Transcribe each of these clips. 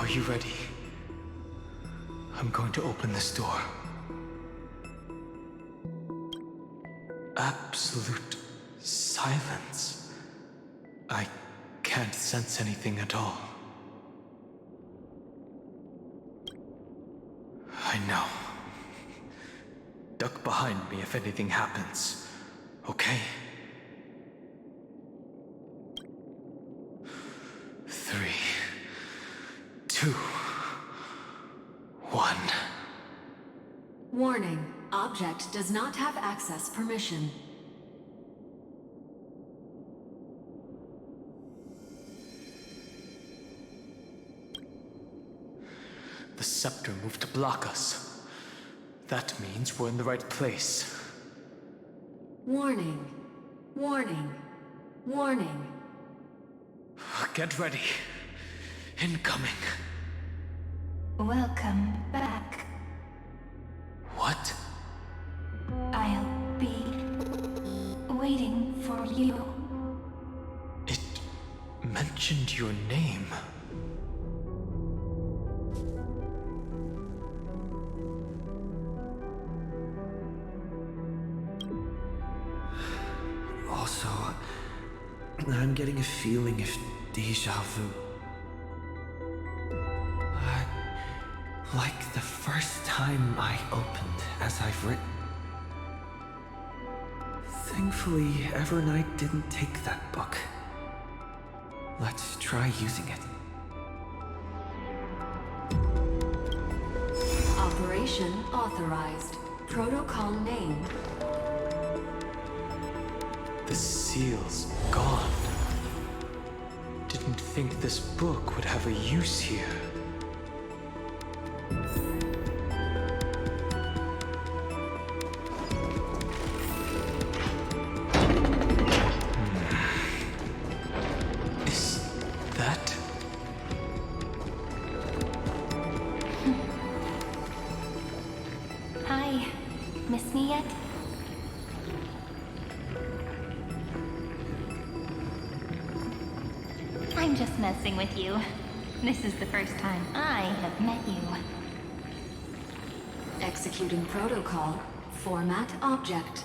you ready? I'm going to open this door. Absolute silence. I can't sense anything at all. I know. Duck behind me if anything happens, okay? 3, 2, 1. Warning. Object does not have access permission. The scepter moved to block us. That means we're in the right place. Warning. Warning. Warning. Get ready. Incoming. Welcome back. What? I'll be waiting for you. It mentioned your name. Also, I'm getting a feeling of deja vu. Like the first time I opened as I've written. Thankfully, Evernight didn't take that book. Let's try using it. Operation authorized. Protocol name. The seal's gone. Didn't think this book would have a use here. Is that... Hi. Miss me yet? I'm just messing with you. This is the first time I have met you. Executing protocol. Format object.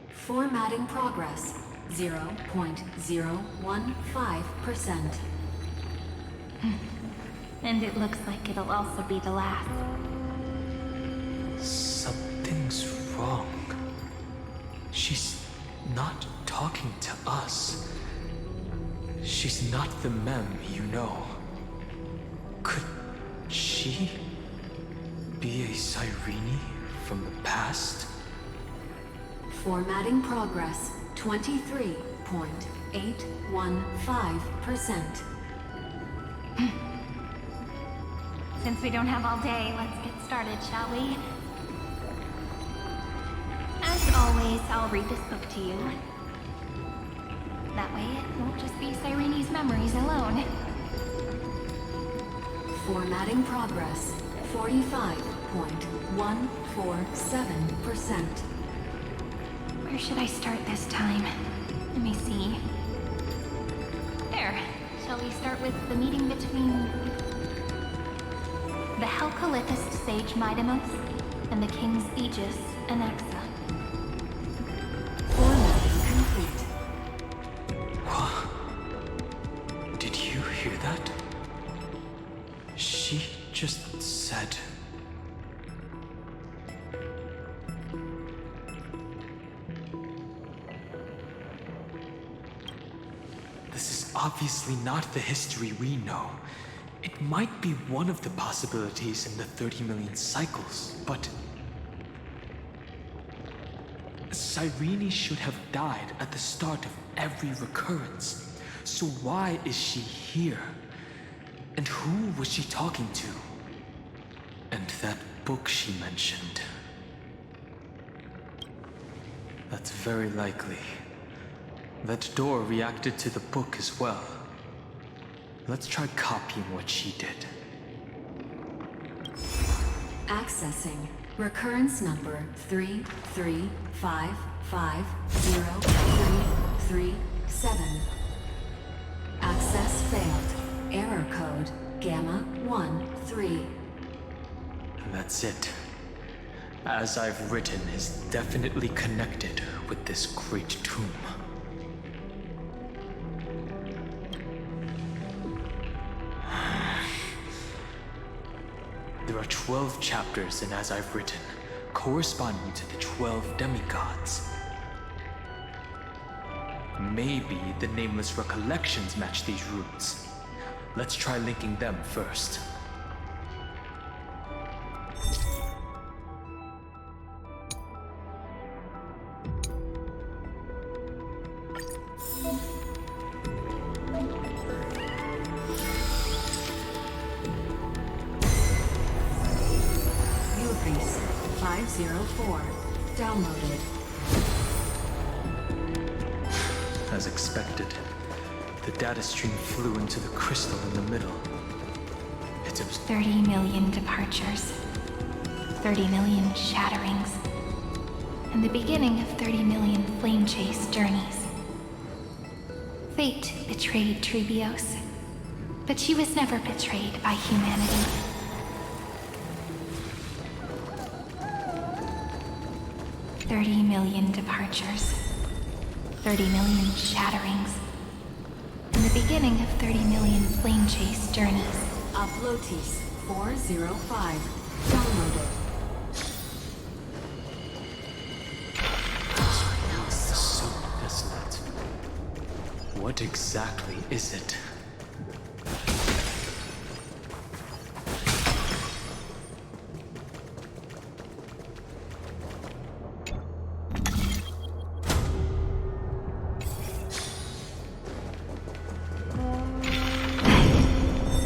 Formatting progress. 0.015%. And it looks like it'll also be the last. Something's wrong. She's not talking to us. She's not the mem you know. Could she be a Cyrene from the past? Formatting progress. 23.815%. Since we don't have all day, let's get started, shall we? As always, I'll read this book to you. That way, it won't just be Cyrene's memories alone. Formatting progress. 45.147%. Where should I start this time? Let me see. There. Shall we start with the meeting between the Helcolithist sage Midamos and the King's Aegis Anaxa? Formatting complete. Did you hear that? She just said... This is obviously not the history we know. It might be one of the possibilities in the 30 million cycles, but... Cyrene should have died at the start of every recurrence. So why is she here? And who was she talking to? And that book she mentioned. That's very likely. That door reacted to the book as well. Let's try copying what she did. Accessing. Recurrence number 335503337. Access failed. Error code Gamma 13. That's it. As I've written is definitely connected with this great tomb. There are 12 chapters in As I've Written, corresponding to the 12 demigods. Maybe the nameless recollections match these roots. Let's try linking them first. Ubrice 504. Downloaded. As expected, the data stream flew into the crystal in the middle. It's 30 million departures, 30 million shatterings, and the beginning of 30 million flame chase journeys. Fate betrayed Trebios, but she was never betrayed by humanity. $30 million departures, 30 million shatterings, and the beginning of 30 million flame chase journeys. Uplotis 405. Downloaded. so desolate. What exactly is it?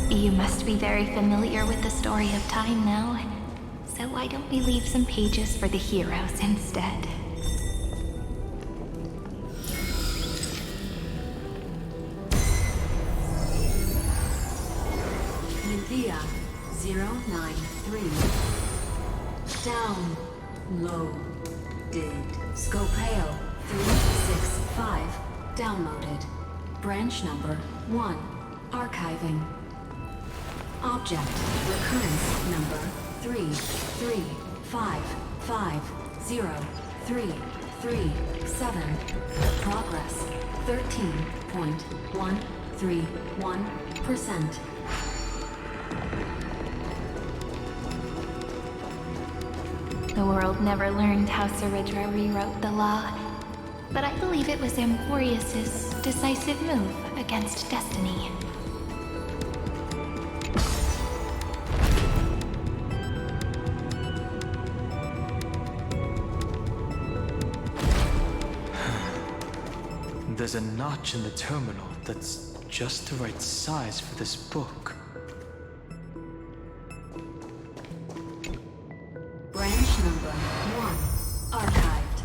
You must be very familiar with the story of time now, so why don't we leave some pages for the heroes instead? Nuvia 093. Downloaded. Scopeo 365. Downloaded. Branch number 1. Archiving. Object recurrence number 335503337. Progress 13.131%. The world never learned how Saridra rewrote the law, but I believe it was Amphorius's decisive move against destiny. There's a notch in the terminal that's just the right size for this book. Branch number 1. Archived.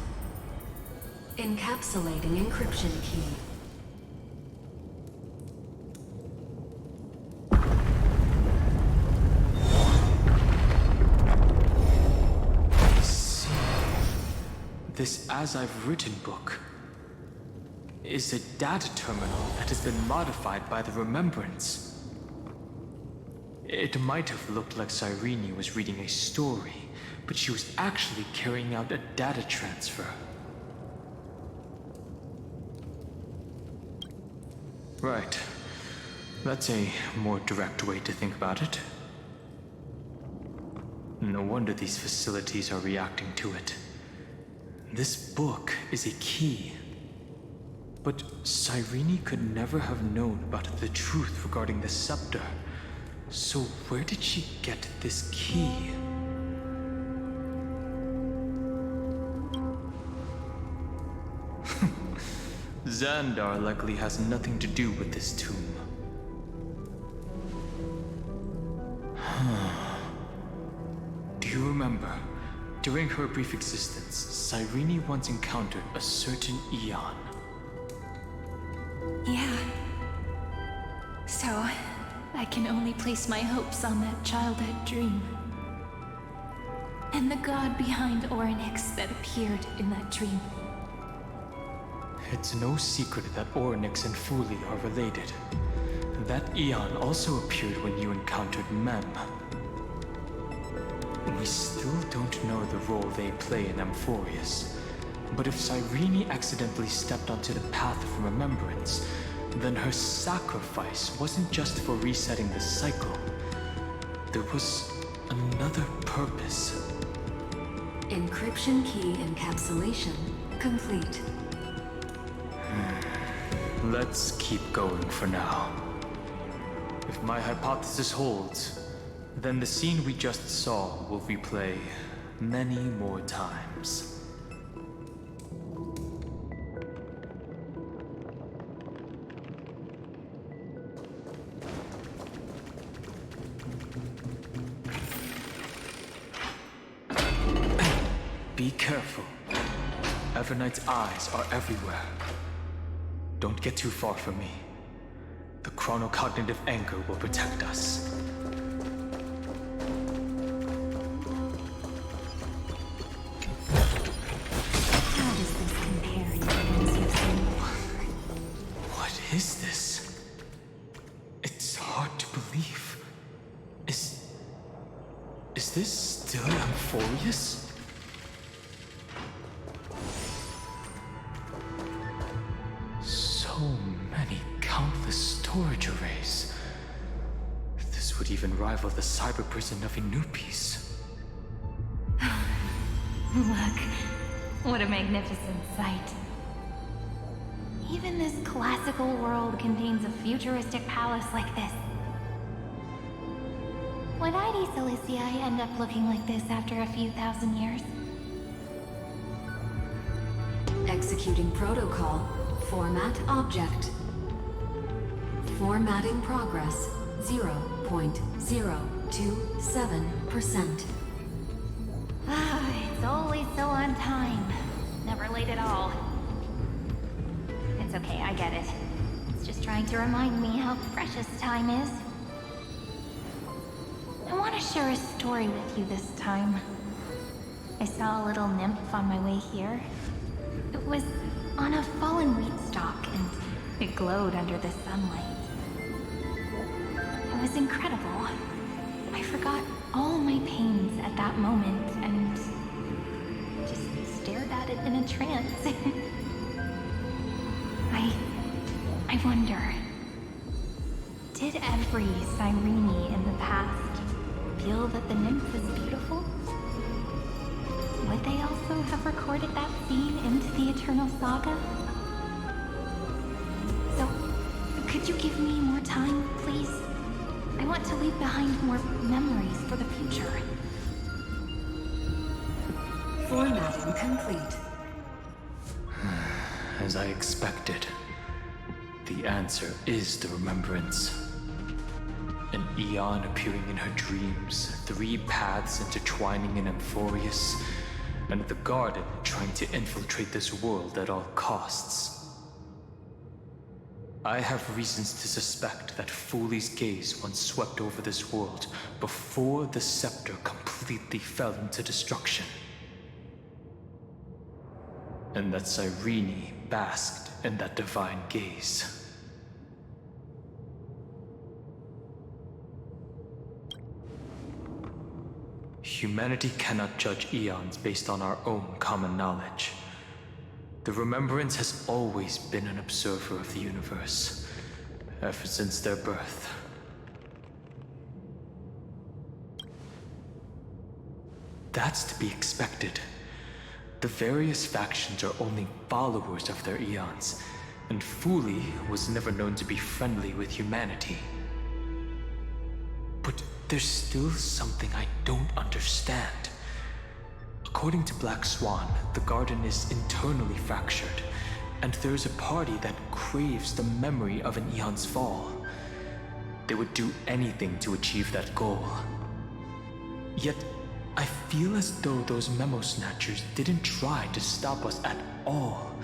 Encapsulating encryption key. See, this As I've Written book is a data terminal that has been modified by the Remembrance. It might have looked like Cyrene was reading a story, but she was actually carrying out a data transfer. Right. That's a more direct way to think about it. No wonder these facilities are reacting to it. This book is a key. But Cyrene could never have known about the truth regarding the scepter. So where did she get this key? Xandar likely has nothing to do with this tomb. Do you remember? During her brief existence, Cyrene once encountered a certain Eon. Yeah. So, I can only place my hopes on that childhood dream. And the god behind Orynyx that appeared in that dream. It's no secret that Orynyx and Fuli are related. That Eon also appeared when you encountered Mem. We still don't know the role they play in Amphorius, but if Cyrene accidentally stepped onto the path of remembrance, then her sacrifice wasn't just for resetting the cycle. There was another purpose. Encryption key encapsulation complete. Let's keep going for now. If my hypothesis holds, then the scene we just saw will replay many more times. Be careful. Evernight's eyes are everywhere. Don't get too far from me. The chronocognitive anchor will protect us. How does this compare to the ones you've seen? What is this? It's hard to believe. Is this still Amphorius? So many countless storage arrays. This would even rival the cyber prison of Inupis. Look, what a magnificent sight. Even this classical world contains a futuristic palace like this. Would ID Silicii end up looking like this after a few thousand years? Executing protocol. Format object. Formatting progress 0.027%. It's always so on time. Never late at all. It's okay, I get it. It's just trying to remind me how precious time is. I want to share a story with you this time. I saw a little nymph on my way here. It was on a fallen wheat stalk, and it glowed under the sunlight. It was incredible. I forgot all my pains at that moment and just stared at it in a trance. I wonder, did every Cyrene in the past feel that the nymph was beautiful? Would they also have recorded that scene into the Eternal Saga? So, could you give me more time, please? I want to leave behind more memories for the future. Formatting complete. As I expected, the answer is the remembrance. An Eon appearing in her dreams, 3 paths intertwining in Amphorius, and the Garden trying to infiltrate this world at all costs. I have reasons to suspect that Foley's gaze once swept over this world before the scepter completely fell into destruction. And that Cyrene basked in that divine gaze. Humanity cannot judge eons based on our own common knowledge. The Remembrance has always been an observer of the universe, ever since their birth. That's to be expected. The various factions are only followers of their eons, and Foley was never known to be friendly with humanity. But there's still something I don't understand. According to Black Swan, the Garden is internally fractured, and there's a party that craves the memory of an eon's fall. They would do anything to achieve that goal. Yet, I feel as though those memo snatchers didn't try to stop us at all.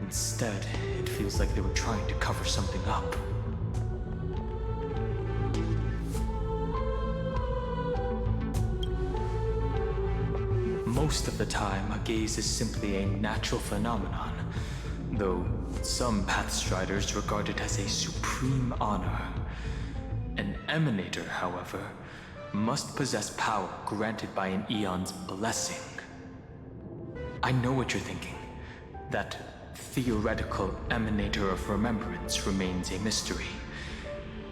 Instead, it feels like they were trying to cover something up. Most of the time, a gaze is simply a natural phenomenon, though some Pathstriders regard it as a supreme honor. An emanator, however, must possess power granted by an Eon's blessing. I know what you're thinking. That theoretical emanator of remembrance remains a mystery.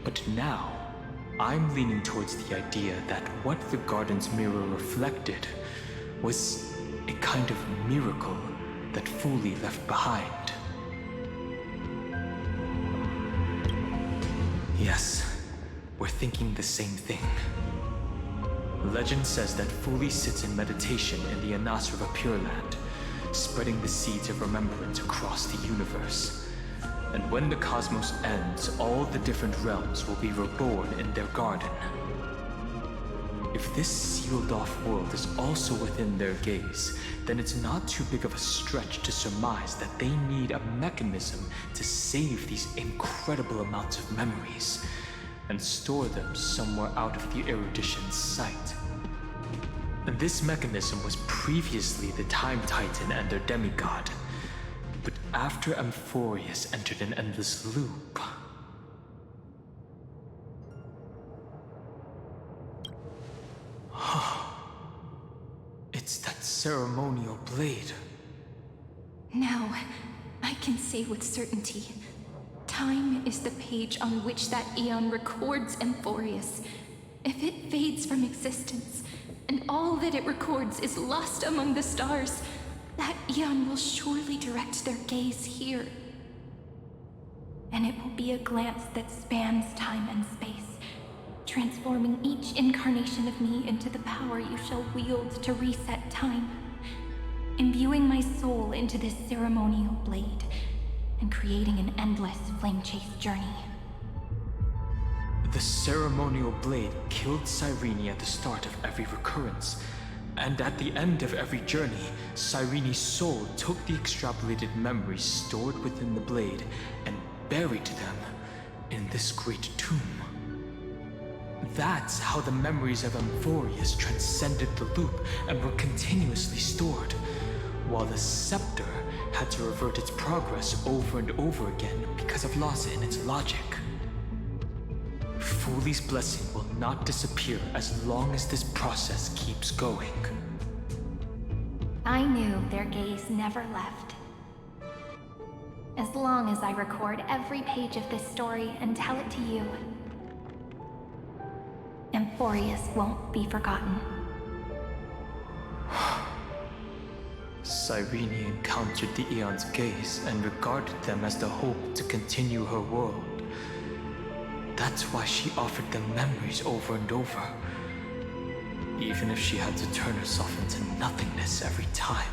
But now, I'm leaning towards the idea that what the garden's mirror reflected was a kind of miracle that Fuli left behind. Yes, we're thinking the same thing. Legend says that Fuli sits in meditation in the Anasra Pure Land, spreading the seeds of remembrance across the universe. And when the cosmos ends, all the different realms will be reborn in their garden. If this sealed-off world is also within their gaze, then it's not too big of a stretch to surmise that they need a mechanism to save these incredible amounts of memories and store them somewhere out of the Erudition's sight. And this mechanism was previously the Time Titan and their demigod. But after Amphorius entered an endless loop... It's that ceremonial blade. Now, I can say with certainty, time is the page on which that Eon records Amphorius. If it fades from existence, and all that it records is lost among the stars, that Eon will surely direct their gaze here. And it will be a glance that spans time and space, transforming each incarnation of me into the power you shall wield to reset time, imbuing my soul into this ceremonial blade, and creating an endless flame-chased journey. The ceremonial blade killed Cyrene at the start of every recurrence, and at the end of every journey, Cyrene's soul took the extrapolated memories stored within the blade and buried them in this great tomb. That's how the memories of Amphorius transcended the loop and were continuously stored, while the scepter had to revert its progress over and over again because of loss in its logic. Fuli's blessing will not disappear as long as this process keeps going. I knew their gaze never left. As long as I record every page of this story and tell it to you, Amphorius won't be forgotten. Cyrene encountered the Eon's gaze and regarded them as the hope to continue her world. That's why she offered them memories over and over, even if she had to turn herself into nothingness every time.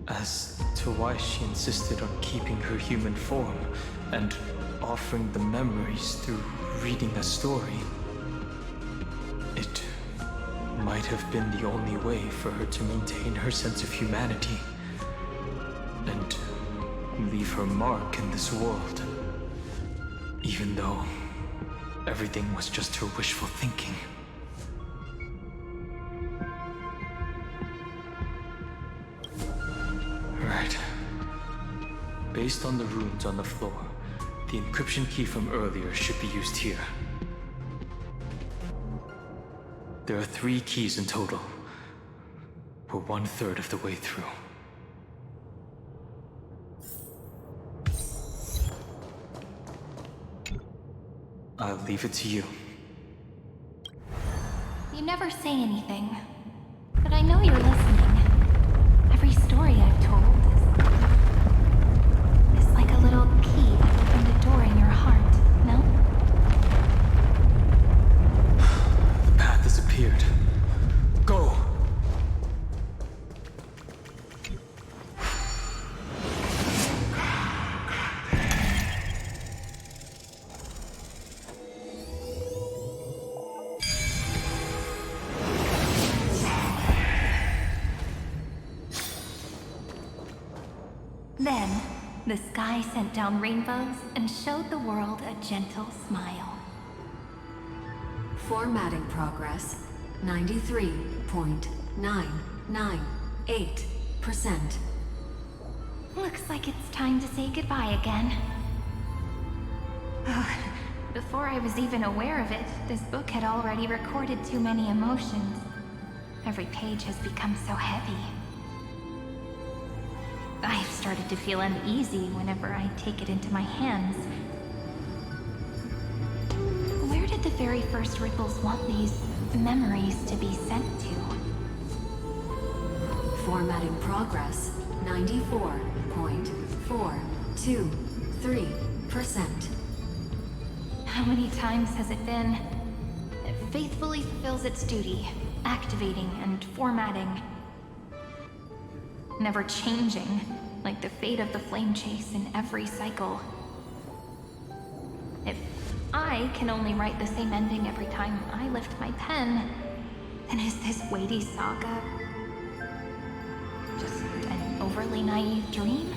As to why she insisted on keeping her human form and offering the memories through reading a story, it might have been the only way for her to maintain her sense of humanity and leave her mark in this world. Even though everything was just her wishful thinking. Right. Based on the runes on the floor, the encryption key from earlier should be used here. There are 3 keys in total. We're 1/3 of the way through. I'll leave it to you. You never say anything, but I know you're listening. Every story I've told is like a little key that opened a door in your heart, no? The path disappeared. Go! Then, the sky sent down rainbows and showed the world a gentle smile. Formatting progress 93.998%. Looks like it's time to say goodbye again. Before I was even aware of it, this book had already recorded too many emotions. Every page has become so heavy. I've started to feel uneasy whenever I take it into my hands. Where did the very first ripples want these memories to be sent to? Formatting progress 94.423%. How many times has it been? It faithfully fulfills its duty, activating and formatting. Never changing, like the fate of the flame chase in every cycle. If I can only write the same ending every time I lift my pen, then is this weighty saga just an overly naive dream?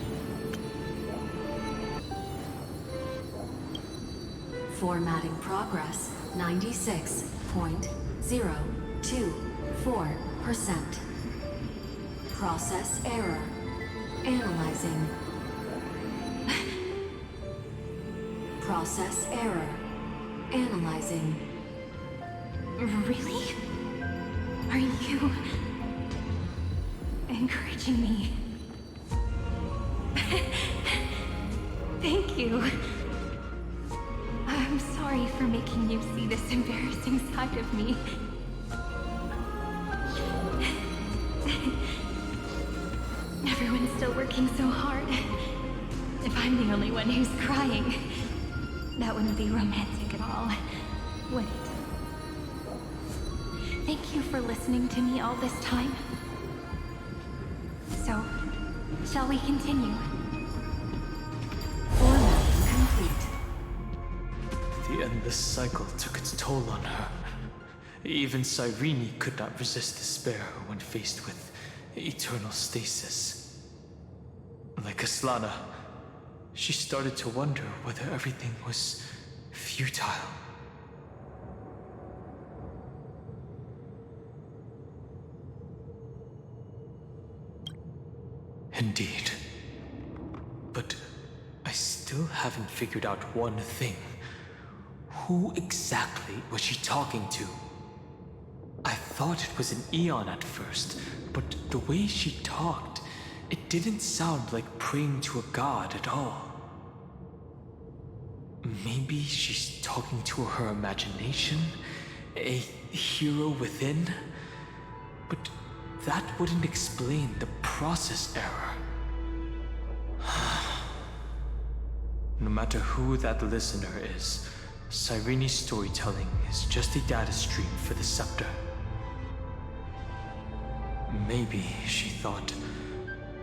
Formatting progress 96.024%. Process error. Analyzing. Process error. Analyzing. Really? Are you encouraging me? Thank you. I'm sorry for making you see this embarrassing side of me. Everyone's still working so hard. If I'm the only one who's crying, that wouldn't be romantic at all, would it? Thank you for listening to me all this time. So, shall we continue? Formatting complete. The endless cycle took its toll on her. Even Cyrene could not resist despair when faced with eternal stasis. Like Aslana, she started to wonder whether everything was futile. Indeed. But I still haven't figured out one thing. Who exactly was she talking to? I thought it was an Eon at first, but the way she talked, it didn't sound like praying to a god at all. Maybe she's talking to her imagination? A hero within? But that wouldn't explain the process error. No matter who that listener is, Cyrene's storytelling is just a data stream for the scepter. Maybe, she thought,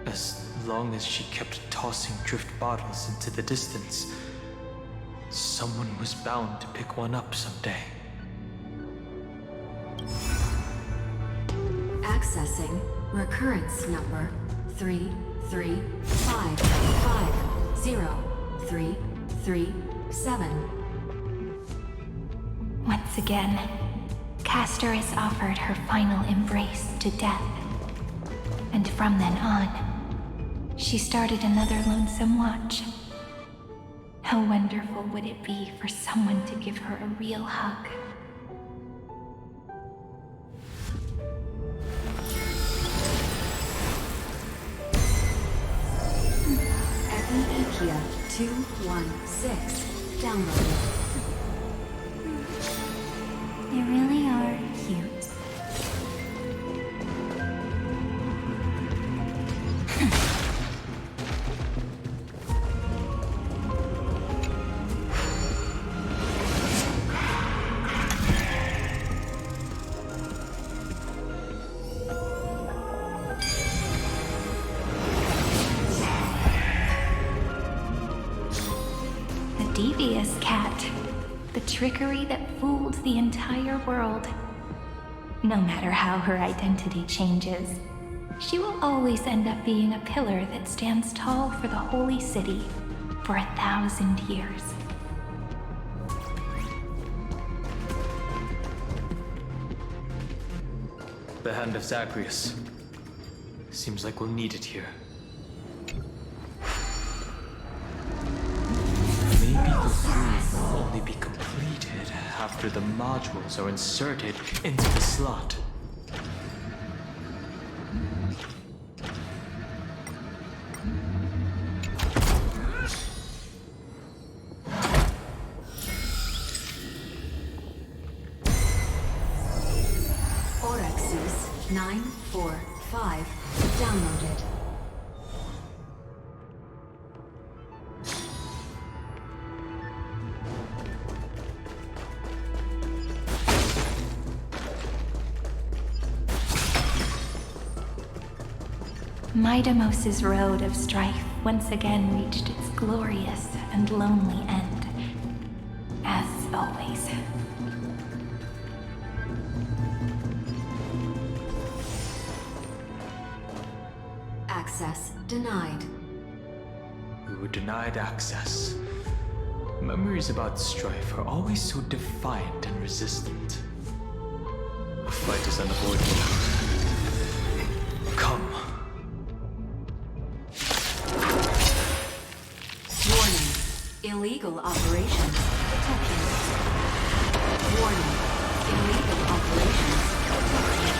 as long as she kept tossing drift bottles into the distance, someone was bound to pick one up someday. Accessing recurrence number 335503337. Once again, Castor is offered her final embrace to death. And from then on, she started another lonesome watch. How wonderful would it be for someone to give her a real hug? Epiikia 216 downloaded. They really are cute. The devious cat. The trickery that fooled the entire world. No matter how her identity changes, she will always end up being a pillar that stands tall for the holy city for 1,000 years. The hand of Zagreus. Seems like we'll need it here. Maybe the soon will only be completed after the modules are inserted into the slot. Orexus 945 downloaded. Midamos's road of strife once again reached its glorious and lonely end, as always. Access denied. We were denied access. Memories about strife are always so defiant and resistant. A fight is unavoidable. Come. Warning. Illegal operations detected. Warning. Illegal operations detected.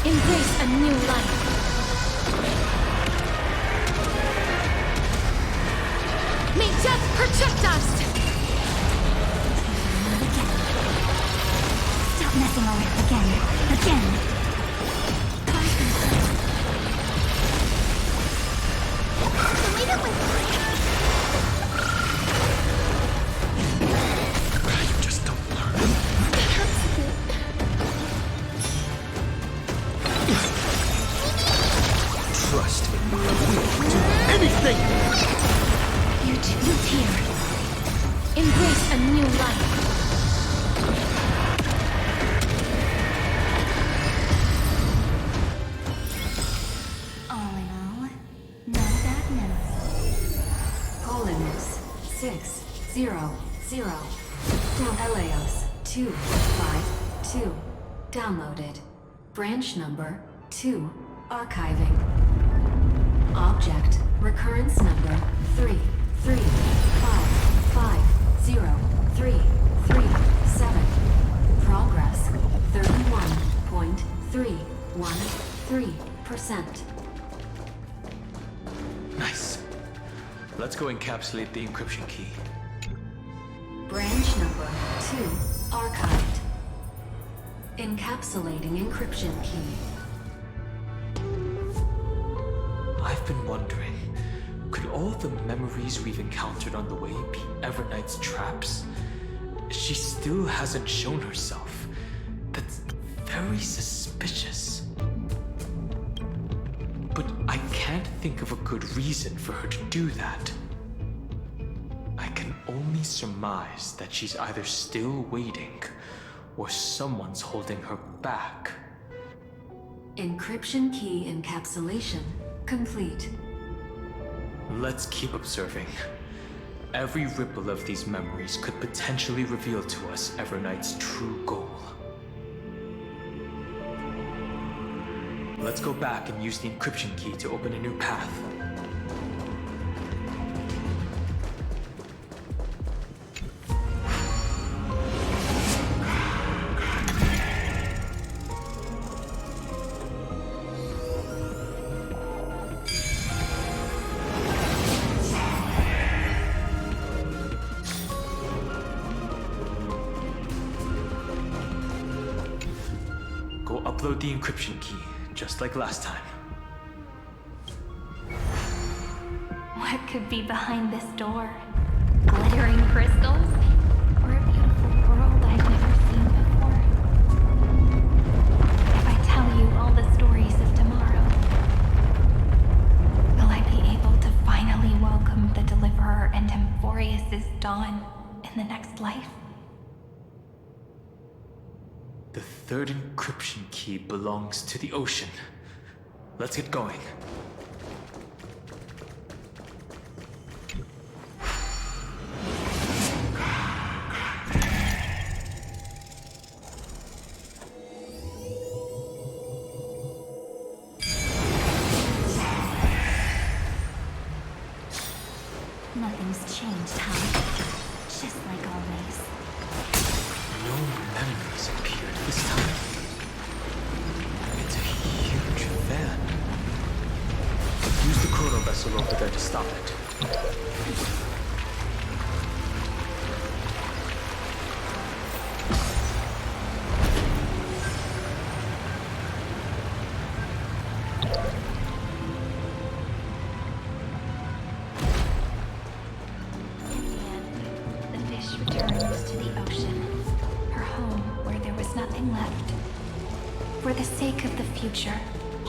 Embrace a new life. May death protect us! Stop messing around again. Leave it with me. You just don't learn. That hurts a bit. Trust me, we'll do anything! You too, here. Embrace a new life. All in all, not a bad memory. Polymus 600. Eleos 252 downloaded. Branch number 2 archiving. Object recurrence number 3355037. Progress 31.313%. Nice. Let's go encapsulate the encryption key. Branch number 2 archived. Encapsulating encryption key. I've been wondering, could all the memories we've encountered on the way be Evernight's traps? She still hasn't shown herself. That's very suspicious. But I can't think of a good reason for her to do that. I can only surmise that she's either still waiting, or someone's holding her back. Encryption key encapsulation complete. Let's keep observing. Every ripple of these memories could potentially reveal to us Evernight's true goal. Let's go back and use the encryption key to open a new path. Go upload the encryption key, just like last time. What could be behind this door? Glittering crystals? Or a beautiful world I've never seen before? If I tell you all the stories of tomorrow, will I be able to finally welcome the Deliverer and Emphorius' dawn in the next life? The third encryption key belongs to the ocean. Let's get going. changed, huh? Just like always. No memories appeared this time. It's a huge van. Use the chrono vessel over there to stop it. In the end, the fish returns to the ocean, her home where there was nothing left. For the sake of the future,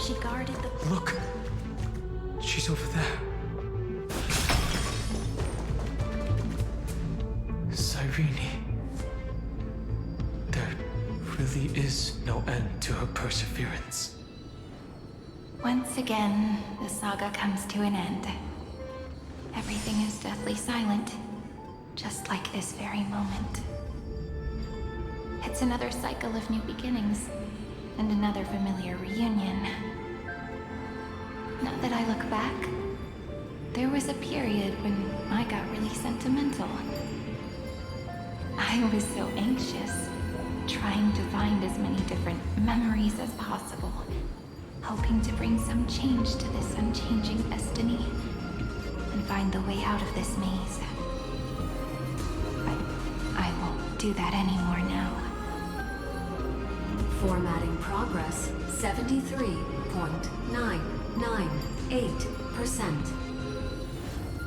she guarded the... Look! She's over there. Cyrene. There really is no end to her perseverance. Once again, the saga comes to an end. Everything is deathly silent, just like this very moment. It's another cycle of new beginnings, and another familiar reunion. Now that I look back, there was a period when I got really sentimental. I was so anxious, trying to find as many different memories as possible, hoping to bring some change to this unchanging destiny, and find the way out of this maze. But I won't do that anymore now. Formatting progress 73.998%.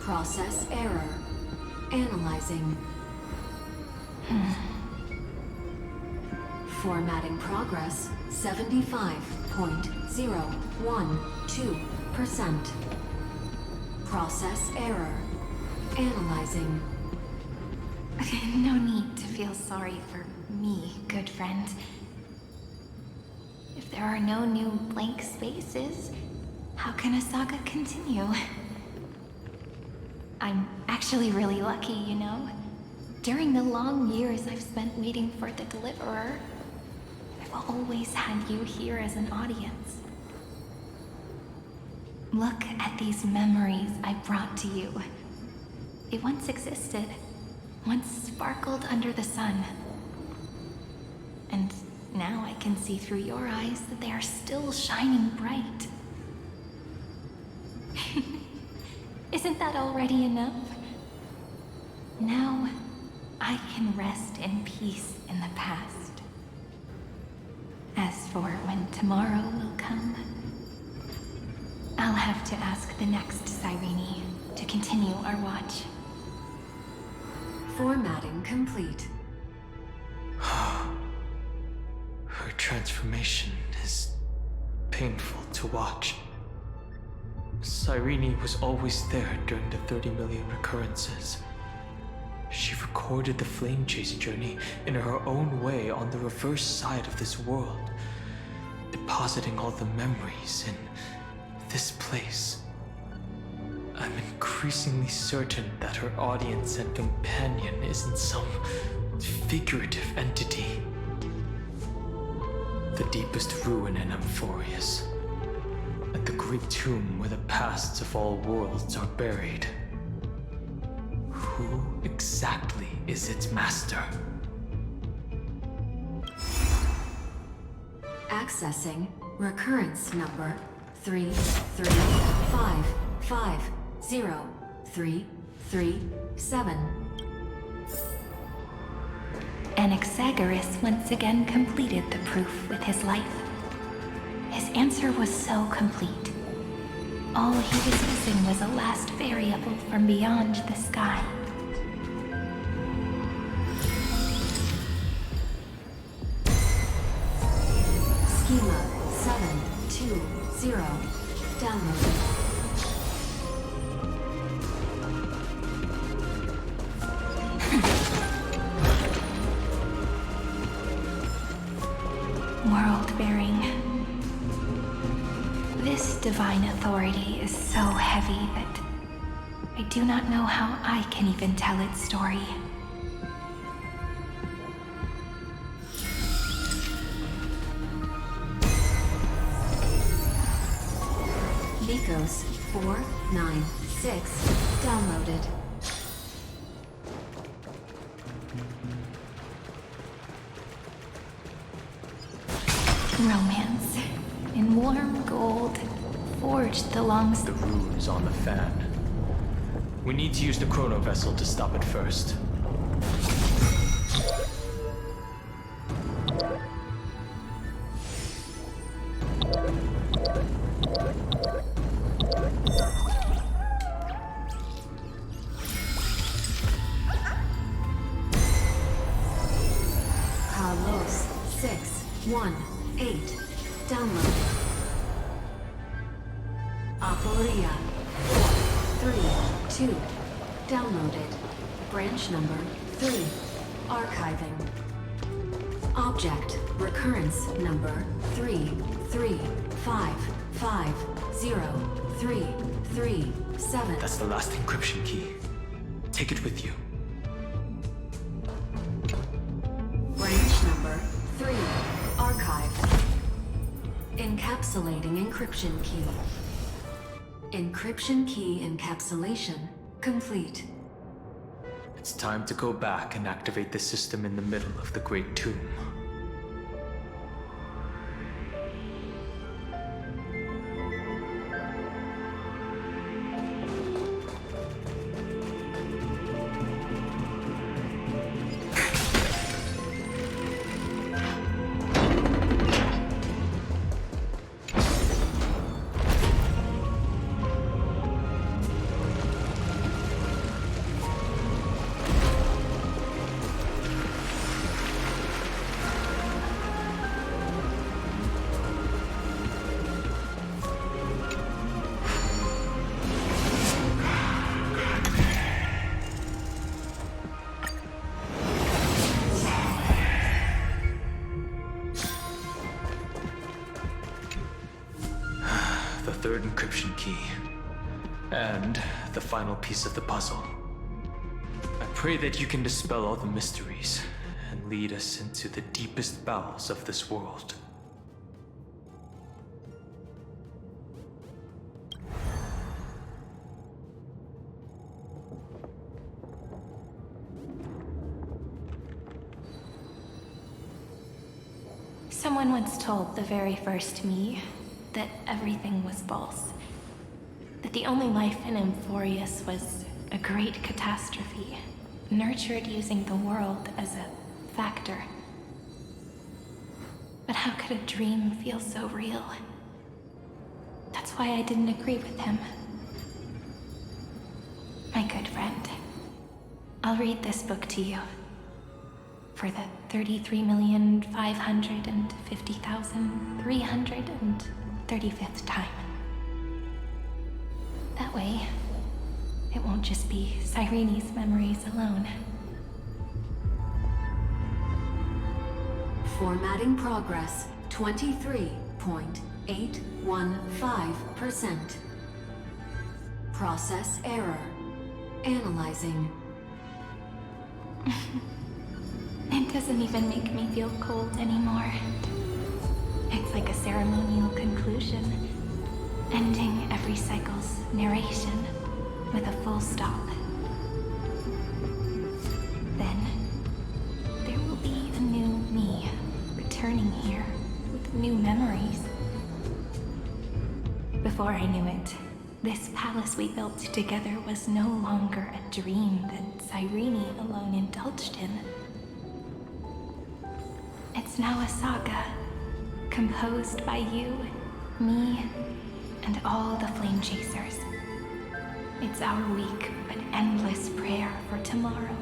Process error. Analyzing. Formatting progress 75.012%. Process error. Analyzing. No need to feel sorry for me, good friend. If there are no new blank spaces, how can a saga continue? I'm actually really lucky, you know? During the long years I've spent waiting for the Deliverer, I've always had you here as an audience. Look at these memories I brought to you. They once existed, once sparkled under the sun. And now I can see through your eyes that they are still shining bright. Isn't that already enough? Now, I can rest in peace in the past. As for when tomorrow will come, I'll have to ask the next Cyrene to continue our watch. Formatting complete. Her transformation is painful to watch. Cyrene was always there during the 30 million recurrences. She recorded the Flame Chase journey in her own way on the reverse side of this world, depositing all the memories in this place. I'm increasingly certain that her audience and companion isn't some figurative entity. The deepest ruin in Amphorius, at the great tomb where the pasts of all worlds are buried. Who exactly is its master? Accessing recurrence number 335503337. Anaxagoras once again completed the proof with his life. His answer was so complete. All he was missing was a last variable from beyond the sky. Schema 720. Downloaded. World-bearing. This divine authority is so heavy that I do not know how I can even tell its story. Vicos 496. Downloaded. forged the The runes on the fan. We need to use the chrono vessel to stop it first. Carlos 618. Download. Aporia 432. Downloaded. Branch number 3. Archiving. Object recurrence number 335503337. That's the last encryption key. Take it with you. Branch number 3. Archived. Encapsulating encryption key. Encryption key encapsulation complete. It's time to go back and activate the system in the middle of the Great Tomb. Third encryption key. And the final piece of the puzzle. I pray that you can dispel all the mysteries and lead us into the deepest bowels of this world. Someone once told the very first me that everything was false. That the only life in Amphorius was a great catastrophe, nurtured using the world as a factor. But how could a dream feel so real? That's why I didn't agree with him. My good friend, I'll read this book to you. For the 33,550,335th time. That way, it won't just be Cyrene's memories alone. Formatting progress 23.815%. Process error. Analyzing. It doesn't even make me feel cold anymore. It's like a ceremonial conclusion, ending every cycle's narration with a full stop. Then, there will be a new me, returning here with new memories. Before I knew it, this palace we built together was no longer a dream that Cyrene alone indulged in. It's now a saga, composed by you, me, and all the Flame Chasers. It's our weak but endless prayer for tomorrow.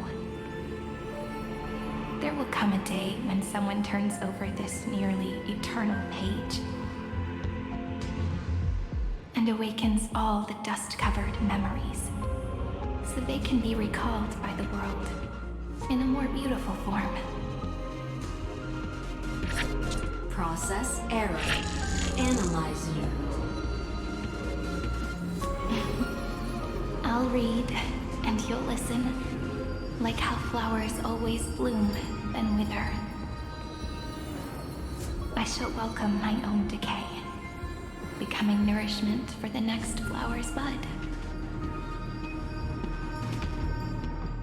There will come a day when someone turns over this nearly eternal page and awakens all the dust-covered memories, so they can be recalled by the world in a more beautiful form. Process error. Analyzing. I'll read, and you'll listen, like how flowers always bloom, then wither. I shall welcome my own decay, becoming nourishment for the next flower's bud.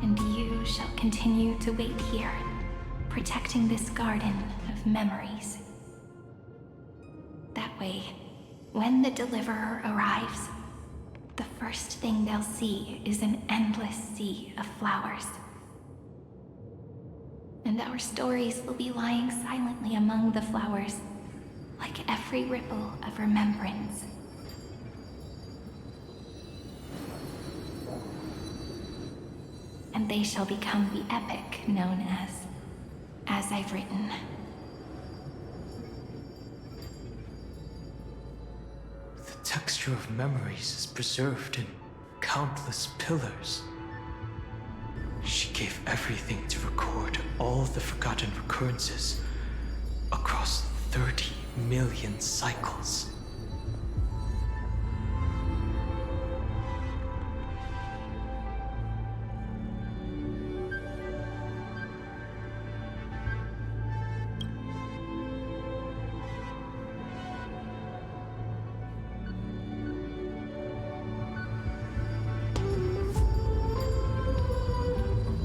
And you shall continue to wait here, protecting this garden of memories. That way, When the Deliverer arrives, the first thing they'll see is an endless sea of flowers. And our stories will be lying silently among the flowers, like every ripple of remembrance. And they shall become the epic known as I've written. The texture of memories is preserved in countless pillars. She gave everything to record all the forgotten recurrences across 30 million cycles.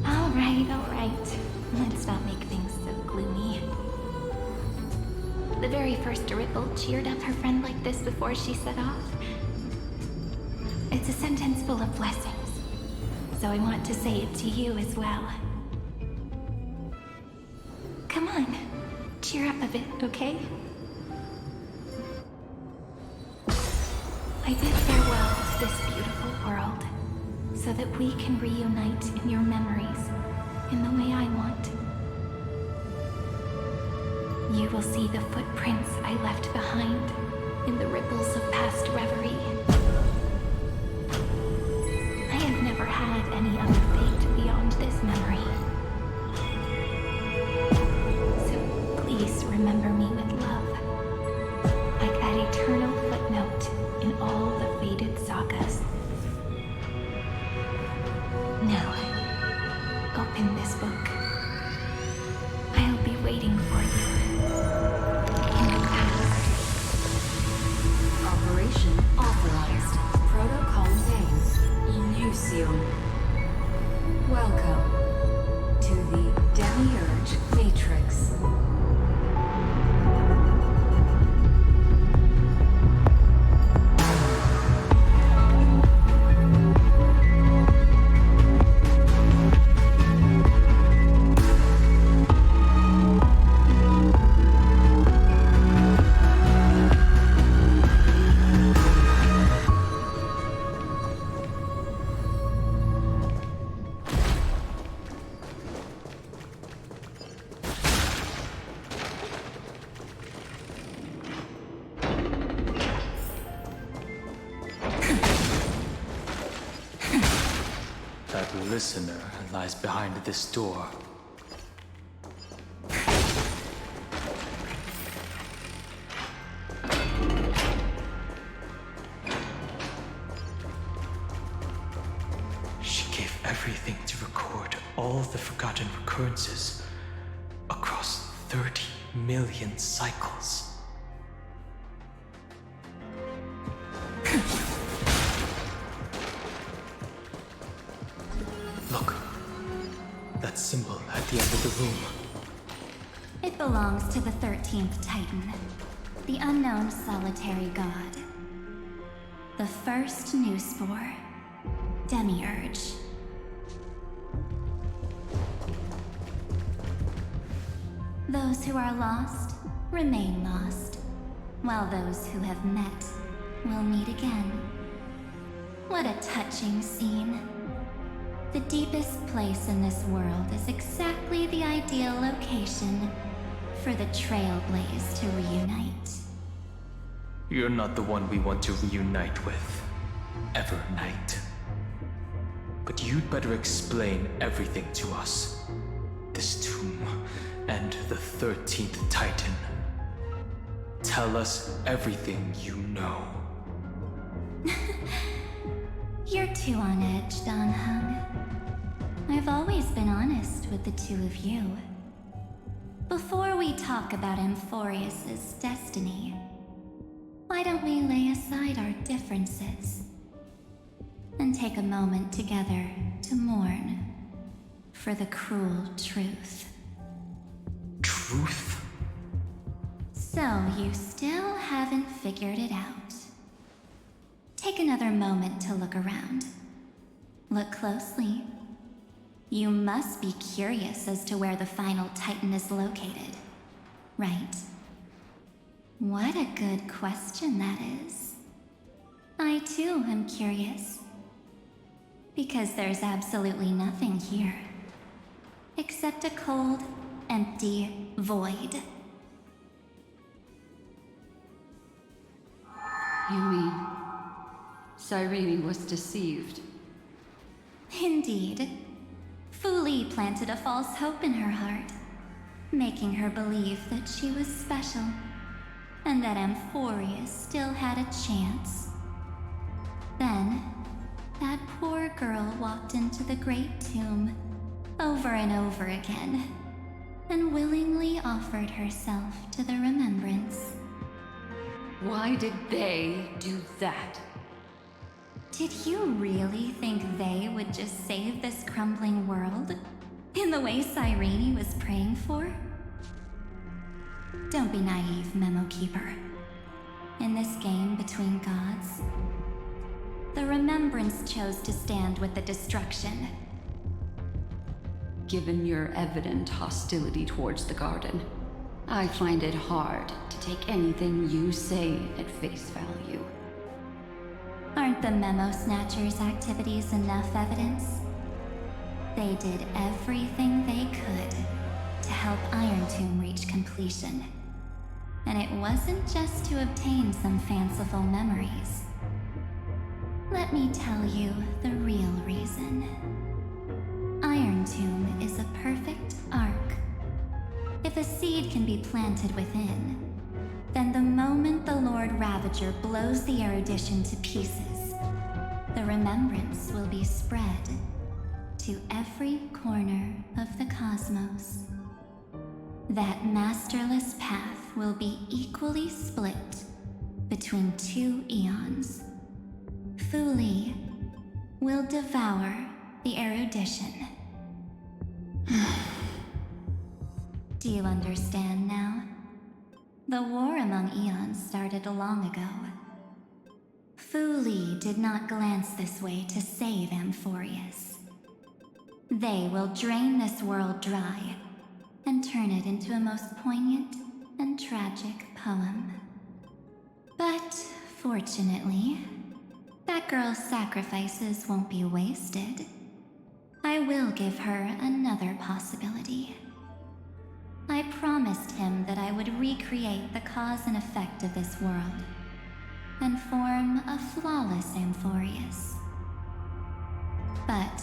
All right. Let's not make things so gloomy. The very first Ripple cheered up her friend like this before she set off. It's a sentence full of blessings, so I want to say it to you as well. Come on, cheer up a bit, okay? I bid farewell to this beautiful world, so that we can reunite in your memories in the way I want. You will see the footprints I left behind in the ripples of past reverie. I have never had any other fate beyond this memory. So please remember me with love, like that eternal footnote in all the faded sagas. Now, open this book. I'll be waiting for you. Operation authorized. Protocol name, Elysium. Welcome to the Demiurge Matrix. That listener lies behind this door. She gave everything to record all the forgotten recurrences across 30 million cycles. Look, that symbol at the end of the room. It belongs to the 13th Titan, the unknown solitary god. The first new spore, Demiurge. Those who are lost remain lost, while those who have met will meet again. What a touching scene. The deepest place in this world is exactly the ideal location for the Trailblaze to reunite. You're not the one we want to reunite with, Evernight. But you'd better explain everything to us. This tomb and the 13th Titan. Tell us everything you know. You're too on edge, Don Hung. I've always been honest with the two of you. Before we talk about Amphorius's destiny, why don't we lay aside our differences and take a moment together to mourn for the cruel truth? Truth? So you still haven't figured it out. take another moment to look around. Look closely. You must be curious as to where the final Titan is located, right? What a good question that is. I too am curious. Because there's absolutely nothing here. Except a cold, empty void. You mean Cyrene was deceived? Indeed. Fu Li planted a false hope in her heart, making her believe that she was special, and that Amphorius still had a chance. Then, that poor girl walked into the Great Tomb over and over again, and willingly offered herself to the remembrance. Why did they do that? Did you really think they would just save this crumbling world? In the way Cyrene was praying for? Don't be naive, Memo Keeper. In this game between gods, the Remembrance chose to stand with the destruction. Given your evident hostility towards the garden, I find it hard to take anything you say at face value. Aren't the Memo Snatchers' activities enough evidence? They did everything they could to help Iron Tomb reach completion. And it wasn't just to obtain some fanciful memories. Let me tell you the real reason. Iron Tomb is a perfect arc. If a seed can be planted within, then the moment the Lord Ravager blows the erudition to pieces, the remembrance will be spread to every corner of the cosmos. That masterless path will be equally split between two eons. Fu Li will devour the erudition. Do you understand now? The war among eons started long ago. Fu Li did not glance this way to save Amphorius. They will drain this world dry and turn it into a most poignant and tragic poem. But fortunately, that girl's sacrifices won't be wasted. I will give her another possibility. I promised him that I would recreate the cause and effect of this world and form a flawless Amphorius. But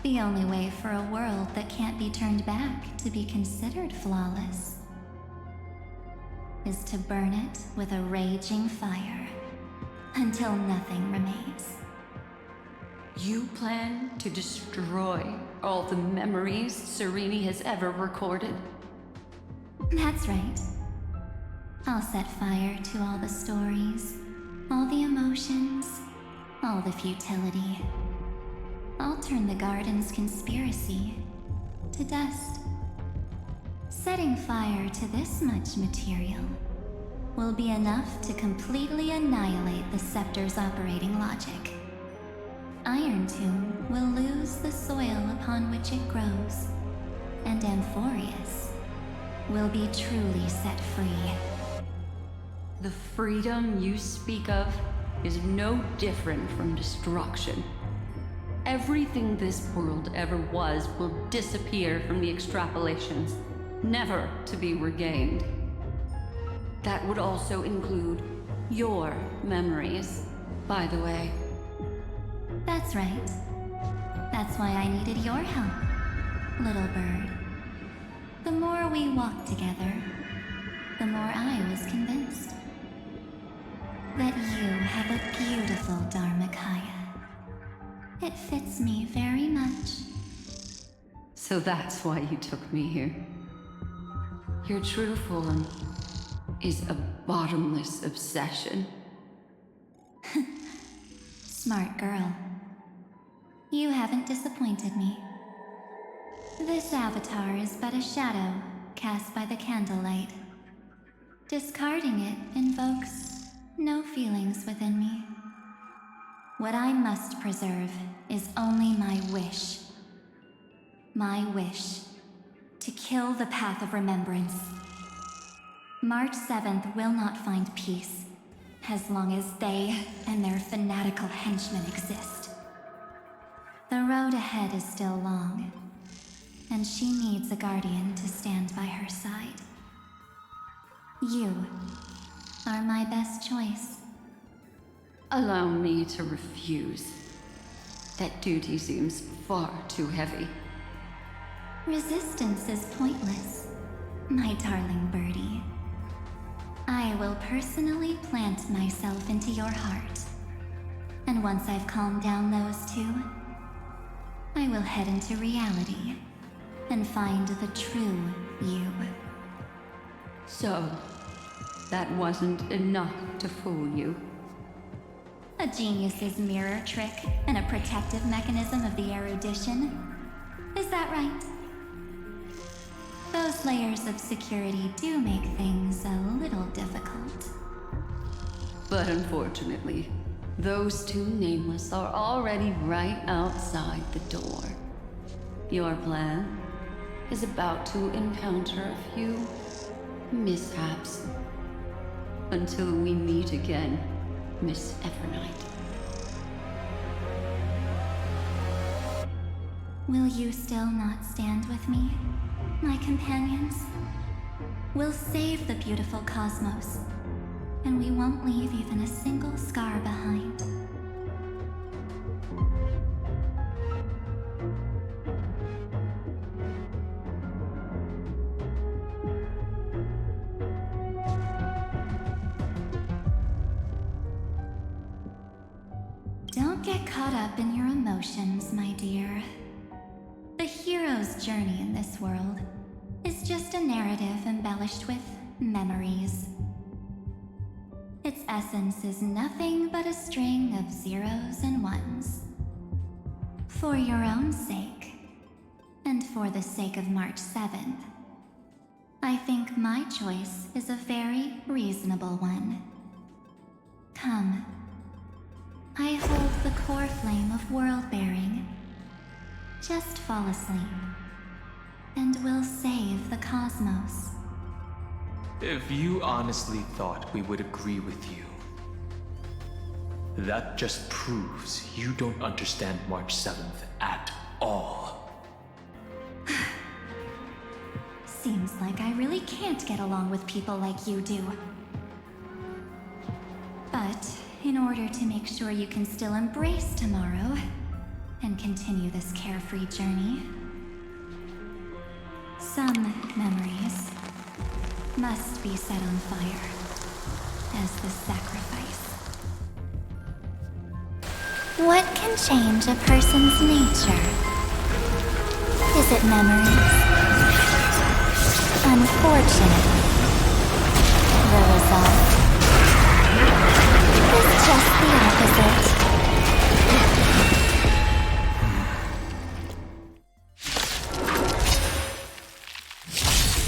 the only way for a world that can't be turned back to be considered flawless is to burn it with a raging fire until nothing remains. You plan to destroy all the memories Cyrene has ever recorded? That's right. I'll set fire to all the stories, all the emotions, all the futility. I'll turn the garden's conspiracy to dust. Setting fire to this much material will be enough to completely annihilate the scepter's operating logic. Iron Tomb will lose the soil upon which it grows, and Amphorius will be truly set free. The freedom you speak of is no different from destruction. Everything this world ever was will disappear from the extrapolations, never to be regained. That would also include your memories, by the way. That's right. That's why I needed your help, little bird. The more we walked together, the more I was convinced that you have a beautiful Dharmakaya. It fits me very much. So that's why you took me here. Your true form is a bottomless obsession. Smart girl. You haven't disappointed me. This avatar is but a shadow cast by the candlelight. Discarding it invokes no feelings within me. What I must preserve is only my wish. My wish to kill the Path of Remembrance. March 7th will not find peace as long as they and their fanatical henchmen exist. The road ahead is still long, and she needs a guardian to stand by her side. You are my best choice. Allow me to refuse. That duty seems far too heavy. Resistance is pointless, my darling birdie. I will personally plant myself into your heart. And once I've calmed down those two, I will head into reality and find the true you. So, that wasn't enough to fool you. A genius's mirror trick and a protective mechanism of the erudition. Is that right? Those layers of security do make things a little difficult. But unfortunately, those two nameless are already right outside the door. Your plan is about to encounter a few mishaps. Until we meet again, Miss Evernight. Will you still not stand with me, my companions? We'll save the beautiful cosmos, and we won't leave even a single scar behind. Don't get caught up in your emotions, my dear. The hero's journey in this world is just a narrative embellished with memories. Its essence is nothing but a string of zeros and ones. For your own sake, and for the sake of March 7th, I think my choice is a very reasonable one. Come. I hold the core flame of world-bearing. Just fall asleep, and we'll save the cosmos. If you honestly thought we would agree with you, that just proves you don't understand March 7th at all. Seems like I really can't get along with people like you do. But in order to make sure you can still embrace tomorrow and continue this carefree journey, some memories must be set on fire as the sacrifice. What can change a person's nature? Is it memories? Unfortunately, the result is just the opposite.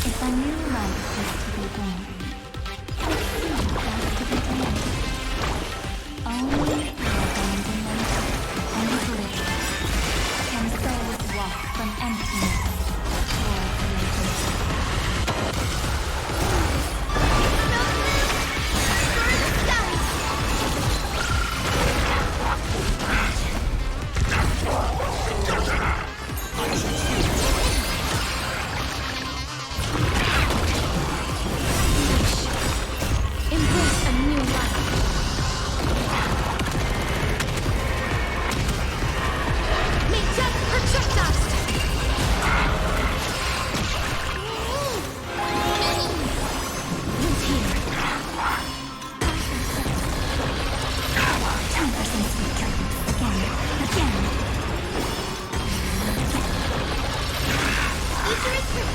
If a new life is to be born, a seed has to be planted. Only through abandonment and oblivion can souls walk from emptiness toward creation. Embrace a new life. May death protect us! Root here. Time for some sweet dreams. Again. Ether is here.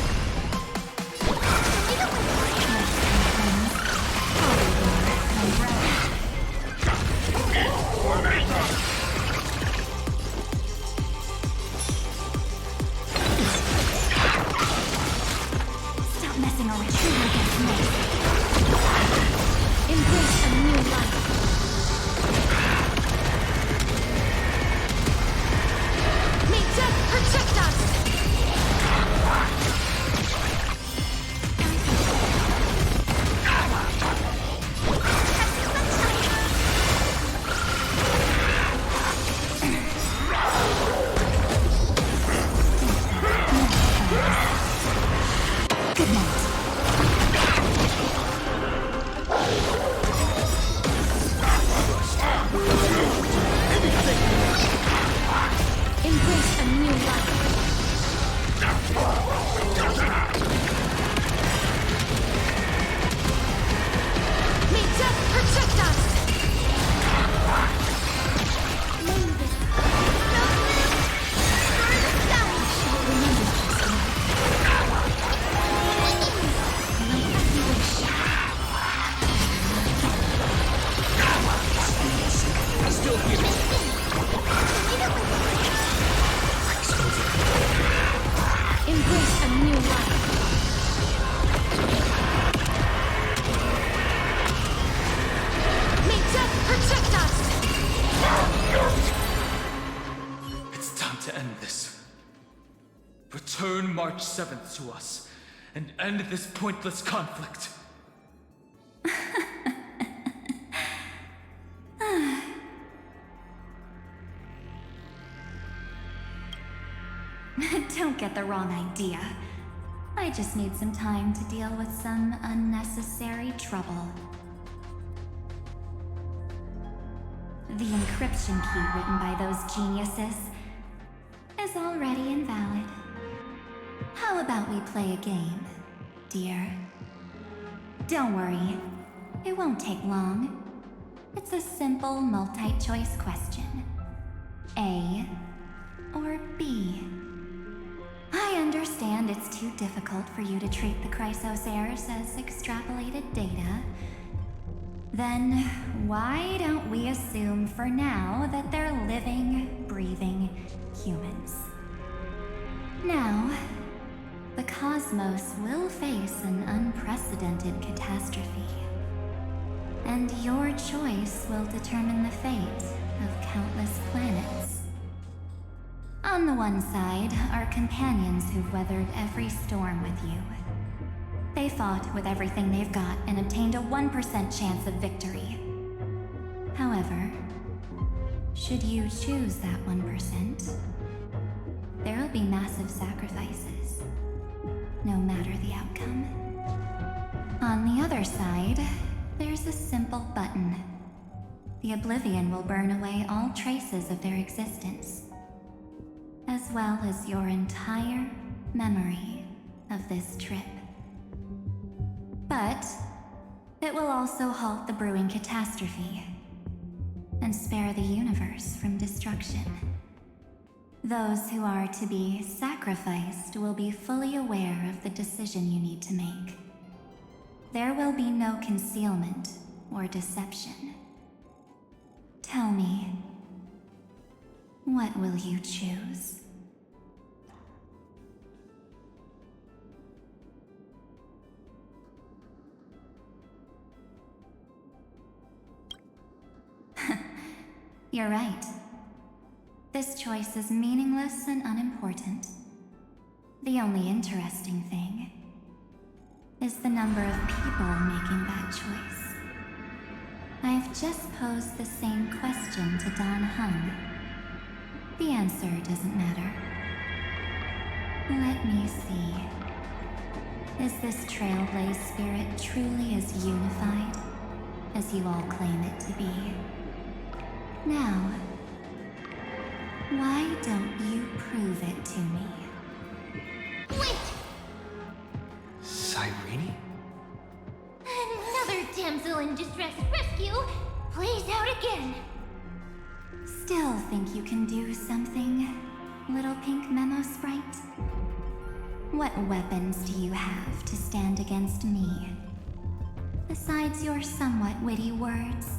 Stop messing or retreat against me. Embrace a new life. Return March 7th to us, and end this pointless conflict. Don't get the wrong idea. I just need some time to deal with some unnecessary trouble. The encryption key written by those geniuses is already invalid. How about we play a game, dear? Don't worry, it won't take long. It's a simple multi-choice question. A or B? I understand it's too difficult for you to treat the Chrysos heirs as extrapolated data. Then why don't we assume for now that they're living, breathing humans? Now, the cosmos will face an unprecedented catastrophe. And your choice will determine the fate of countless planets. On the one side are companions who've weathered every storm with you. They fought with everything they've got and obtained a 1% chance of victory. However, should you choose that 1%, there'll be massive sacrifices, no matter the outcome. On the other side, there's a simple button. The Oblivion will burn away all traces of their existence, as well as your entire memory of this trip. But it will also halt the brewing catastrophe and spare the universe from destruction. Those who are to be sacrificed will be fully aware of the decision you need to make. There will be no concealment or deception. Tell me, what will you choose? You're right. This choice is meaningless and unimportant. The only interesting thing is the number of people making that choice. I've just posed the same question to Dan Hung. The answer doesn't matter. Let me see. Is this Trailblaze spirit truly as unified as you all claim it to be? Now, why don't you prove it to me? Wait! Cyrene? Another damsel in distress rescue plays out again. Still think you can do something, little pink memo sprite? What weapons do you have to stand against me? Besides your somewhat witty words?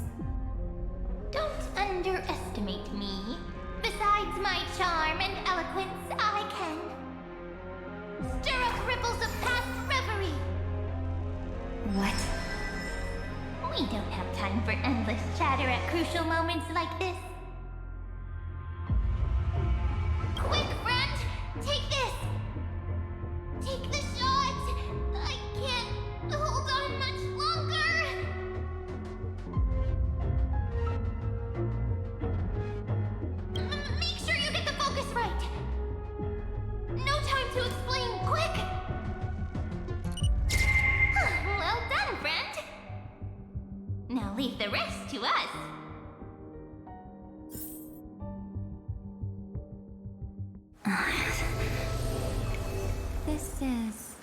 Don't underestimate me. Besides my charm and eloquence, I can stir up ripples of past reverie. What? We don't have time for endless chatter at crucial moments like this. Quick, friend! Take this! Take the shot! I can't hold on much longer! Make sure you get the focus right! No time to explain, quick! Well done, friend! Now leave the rest to us. This is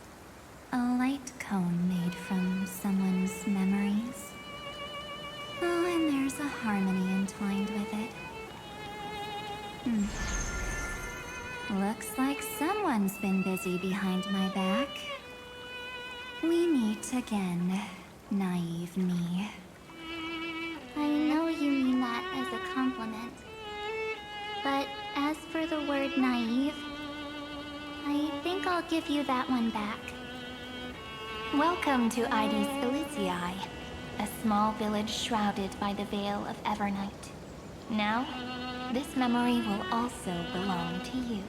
a light cone made from someone's memories. Oh, and there's a harmony entwined with it. Looks like someone's been busy behind my back. We meet again, naive me. I know you mean that as a compliment. But as for the word naive, I think I'll give you that one back. Welcome to Ides Elysiae, a small village shrouded by the veil of Evernight. Now, this memory will also belong to you.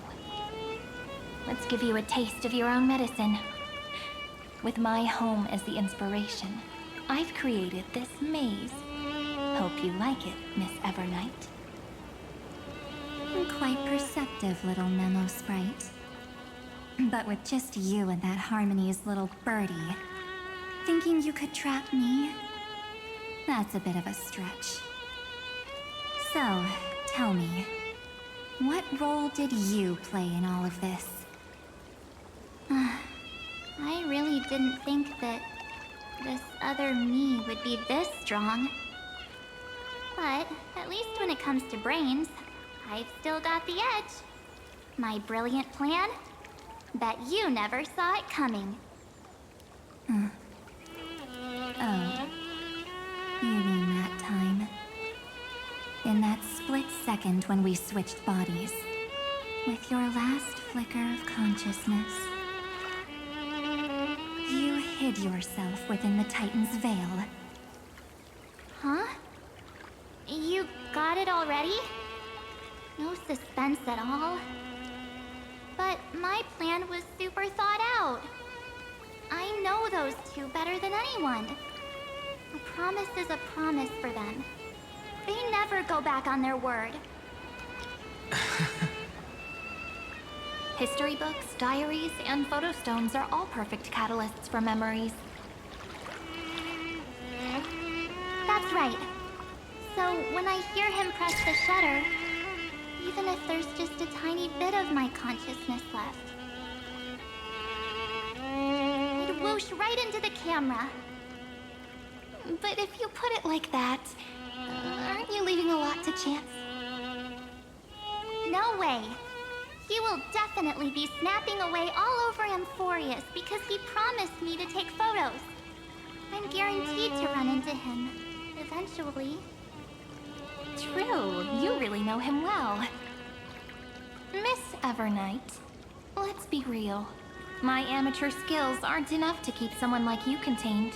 let's give you a taste of your own medicine. With my home as the inspiration, I've created this maze. Hope you like it, Miss Evernight. Quite perceptive, little memo sprite. But with just you and that Harmony's little birdie, thinking you could trap me? That's a bit of a stretch. So, tell me, what role did you play in all of this? I really didn't think that this other me would be this strong. But at least when it comes to brains, I've still got the edge. My brilliant plan? Bet you never saw it coming. Oh. You mean that time? In that split second when we switched bodies. With your last flicker of consciousness. You hid yourself within the Titan's veil. Huh? You got it already? No suspense at all. But my plan was super thought out. I know those two better than anyone. A promise is a promise for them. They never go back on their word. History books, diaries, and photo stones are all perfect catalysts for memories. That's right. So when I hear him press the shutter, even if there's just a tiny bit of my consciousness left, it'd whoosh right into the camera. But if you put it like that, aren't you leaving a lot to chance? No way. He will definitely be snapping away all over Amphorius because he promised me to take photos. I'm guaranteed to run into him, eventually. True, you really know him well. Miss Evernight, let's be real. My amateur skills aren't enough to keep someone like you contained.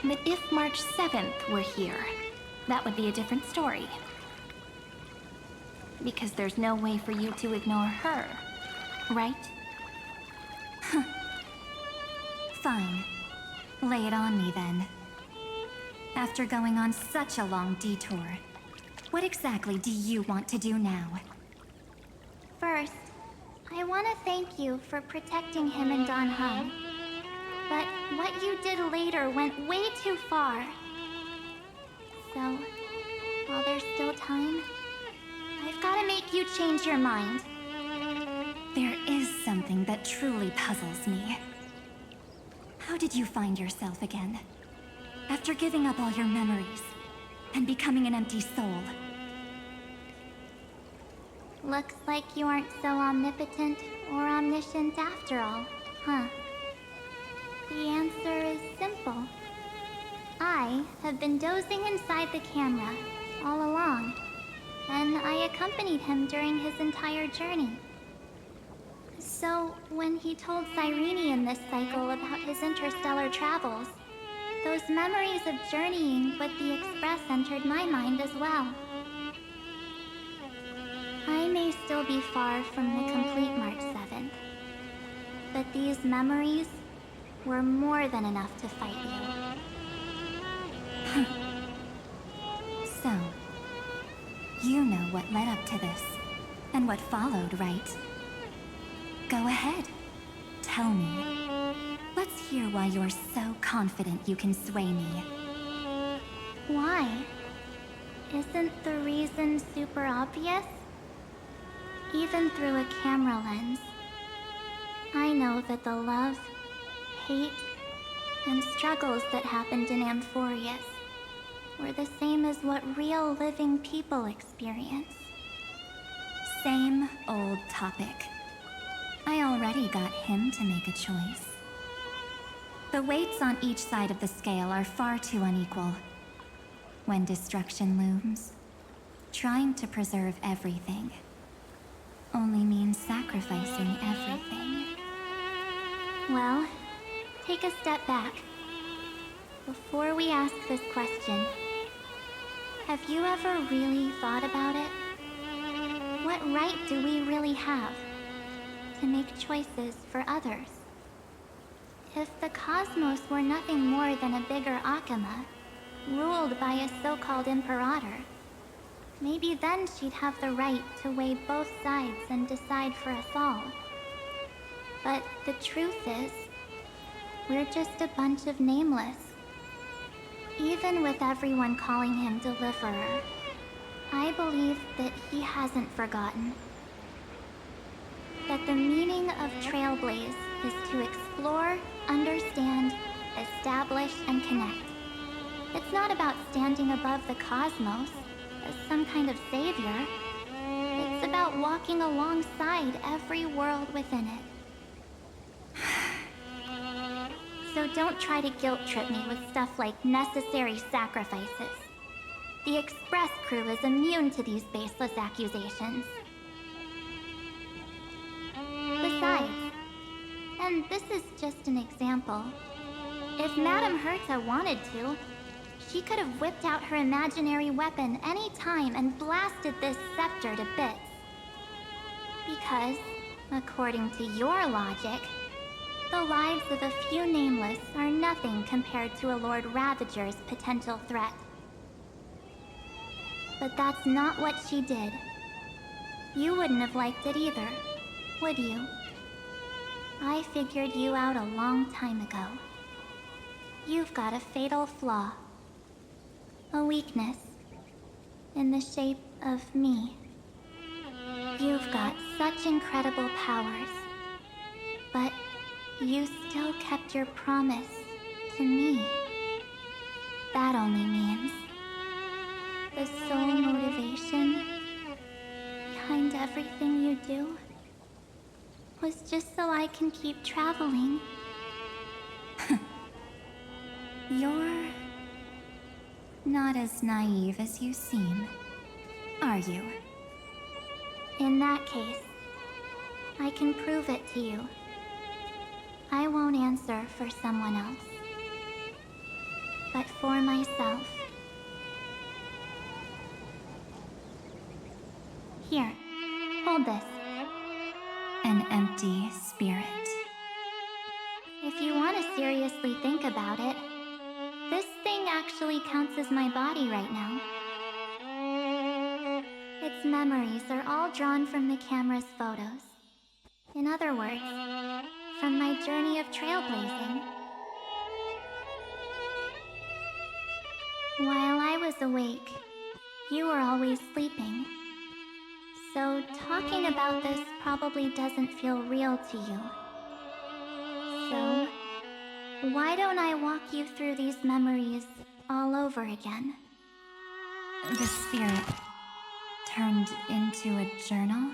But if March 7th were here, that would be a different story. Because there's no way for you to ignore her, right? Fine. Lay it on me then. After going on such a long detour, what exactly do you want to do now? First, I want to thank you for protecting him and Don Hung. But what you did later went way too far. So, while there's still time, I've got to make you change your mind. There is something that truly puzzles me. How did you find yourself again? After giving up all your memories and becoming an empty soul. Looks like you aren't so omnipotent or omniscient after all, huh? The answer is simple. I have been dozing inside the camera all along, and I accompanied him during his entire journey. So, when he told Cyrene in this cycle about his interstellar travels, those memories of journeying with the Express entered my mind as well. I may still be far from the complete March 7th, but these memories were more than enough to fight you. So, you know what led up to this, and what followed, right? Go ahead. Tell me. Let's hear why you're so confident you can sway me. Why? Isn't the reason super obvious? Even through a camera lens, I know that the love, hate, and struggles that happened in Amphorius were the same as what real living people experience. Same old topic. I already got him to make a choice. The weights on each side of the scale are far too unequal. When destruction looms, trying to preserve everything only means sacrificing everything. Well, take a step back. Before we ask this question, have you ever really thought about it? What right do we really have to make choices for others? If the cosmos were nothing more than a bigger Akama, ruled by a so-called imperator, maybe then she'd have the right to weigh both sides and decide for us all. But the truth is, we're just a bunch of nameless. Even with everyone calling him Deliverer, I believe that he hasn't forgotten. That the meaning of Trailblaze is to explore, understand, establish, and connect. It's not about standing above the cosmos as some kind of savior. It's about walking alongside every world within it. So don't try to guilt-trip me with stuff like necessary sacrifices. The Express crew is immune to these baseless accusations. Besides, and this is just an example, if Madame Herta wanted to, she could have whipped out her imaginary weapon any time and blasted this scepter to bits. Because, according to your logic, the lives of a few nameless are nothing compared to a Lord Ravager's potential threat. But that's not what she did. You wouldn't have liked it either, would you? I figured you out a long time ago. You've got a fatal flaw. A weakness. In the shape of me. You've got such incredible powers. But you still kept your promise to me. That only means the sole motivation behind everything you do was just so I can keep traveling. You're not as naive as you seem, are you? In that case, I can prove it to you. I won't answer for someone else, but for myself. Here, hold this. An empty spirit. If you want to seriously think about it, this thing actually counts as my body right now. Its memories are all drawn from the camera's photos. In other words, from my journey of trailblazing. While I was awake, you were always sleeping. So talking about this probably doesn't feel real to you. So, why don't I walk you through these memories all over again? The spirit turned into a journal?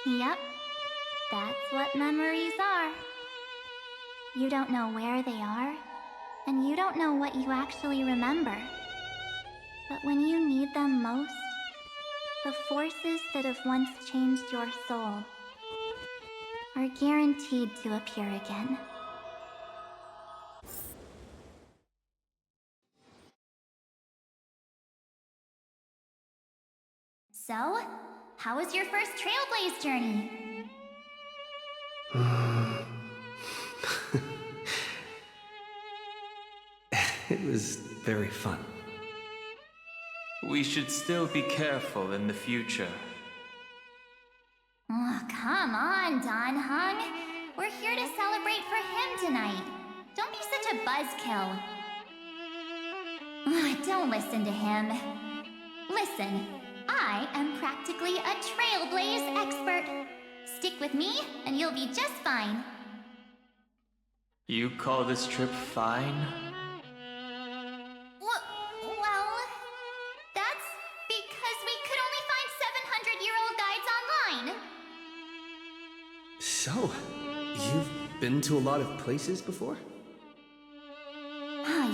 Yep, that's what memories are. You don't know where they are, and you don't know what you actually remember. But when you need them most, the forces that have once changed your soul are guaranteed to appear again. So, how was your first Trailblaze journey? It was very fun. We should still be careful in the future. Oh, come on, Don Hung. We're here to celebrate for him tonight. Don't be such a buzzkill. Don't listen to him. Listen, I am practically a Trailblaze expert. Stick with me, and you'll be just fine. You call this trip fine? Well, that's because we could only find 700-year-old guides online. So, you've been to a lot of places before?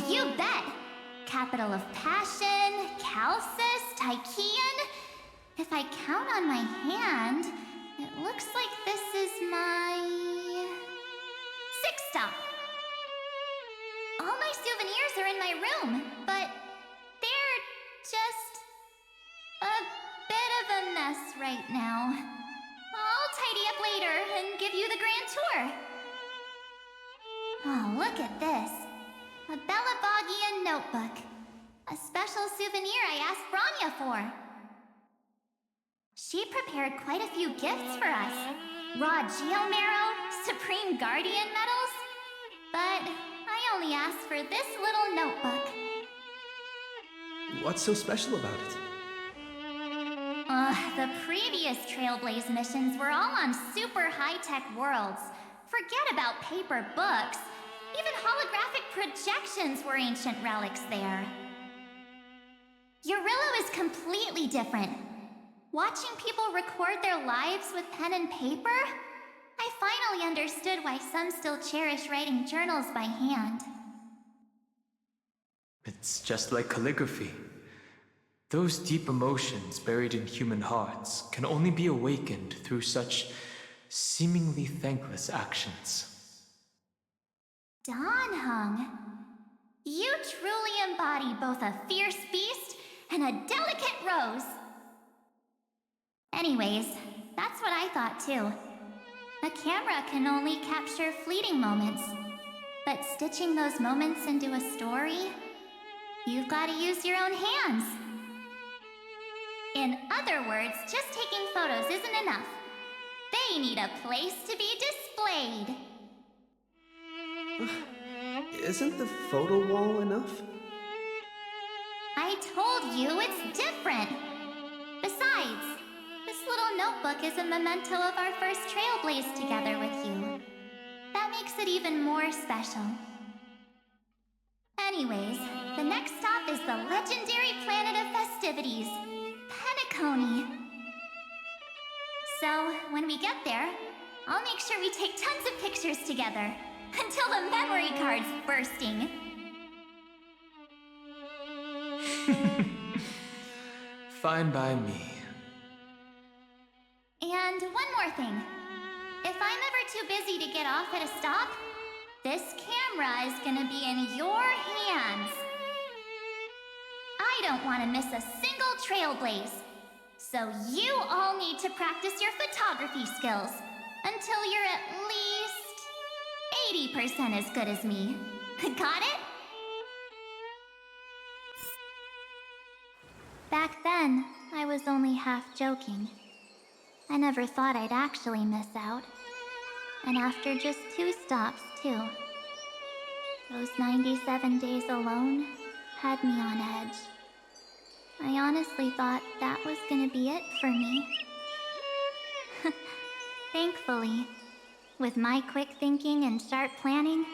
You bet! Capital of Passion, Calcis, Tychean. If I count on my hand, it looks like this is my 6th stop. All my souvenirs are in my room, but they're just a bit of of a mess right now. I'll tidy up later and give you the grand tour. Oh, look at this. A Bellabogian notebook. A special souvenir I asked Branya for. She prepared quite a few gifts for us. Raw Geomarrow, Supreme Guardian medals. But I only asked for this little notebook. What's so special about it? The previous Trailblaze missions were all on super high-tech worlds. Forget about paper books. Even holographic projections were ancient relics there. Eurillo is completely different. Watching people record their lives with pen and paper, I finally understood why some still cherish writing journals by hand. It's just like calligraphy. Those deep emotions buried in human hearts can only be awakened through such seemingly thankless actions. Danheng, you truly embody both a fierce beast and a delicate rose. Anyways, that's what I thought too. A camera can only capture fleeting moments, but stitching those moments into a story, you've got to use your own hands. In other words, just taking photos isn't enough. They need a place to be displayed. Isn't the photo wall enough? I told you it's different. Besides, this little notebook is a memento of our first Trailblaze together with you. That makes it even more special. Anyways, the next stop is the legendary planet of festivities, Penacony. So, when we get there, I'll make sure we take tons of pictures together, until the memory card's bursting. Fine by me. And one more thing. If I'm ever too busy to get off at a stop, this camera is gonna be in your hands. I don't want to miss a single Trailblaze. So you all need to practice your photography skills until you're at least 80% as good as me. Got it? Back then, I was only half joking. I never thought I'd actually miss out. And after just 2 stops, too. Those 97 days alone had me on edge. I honestly thought that was gonna be it for me. Thankfully, with my quick thinking and sharp planning,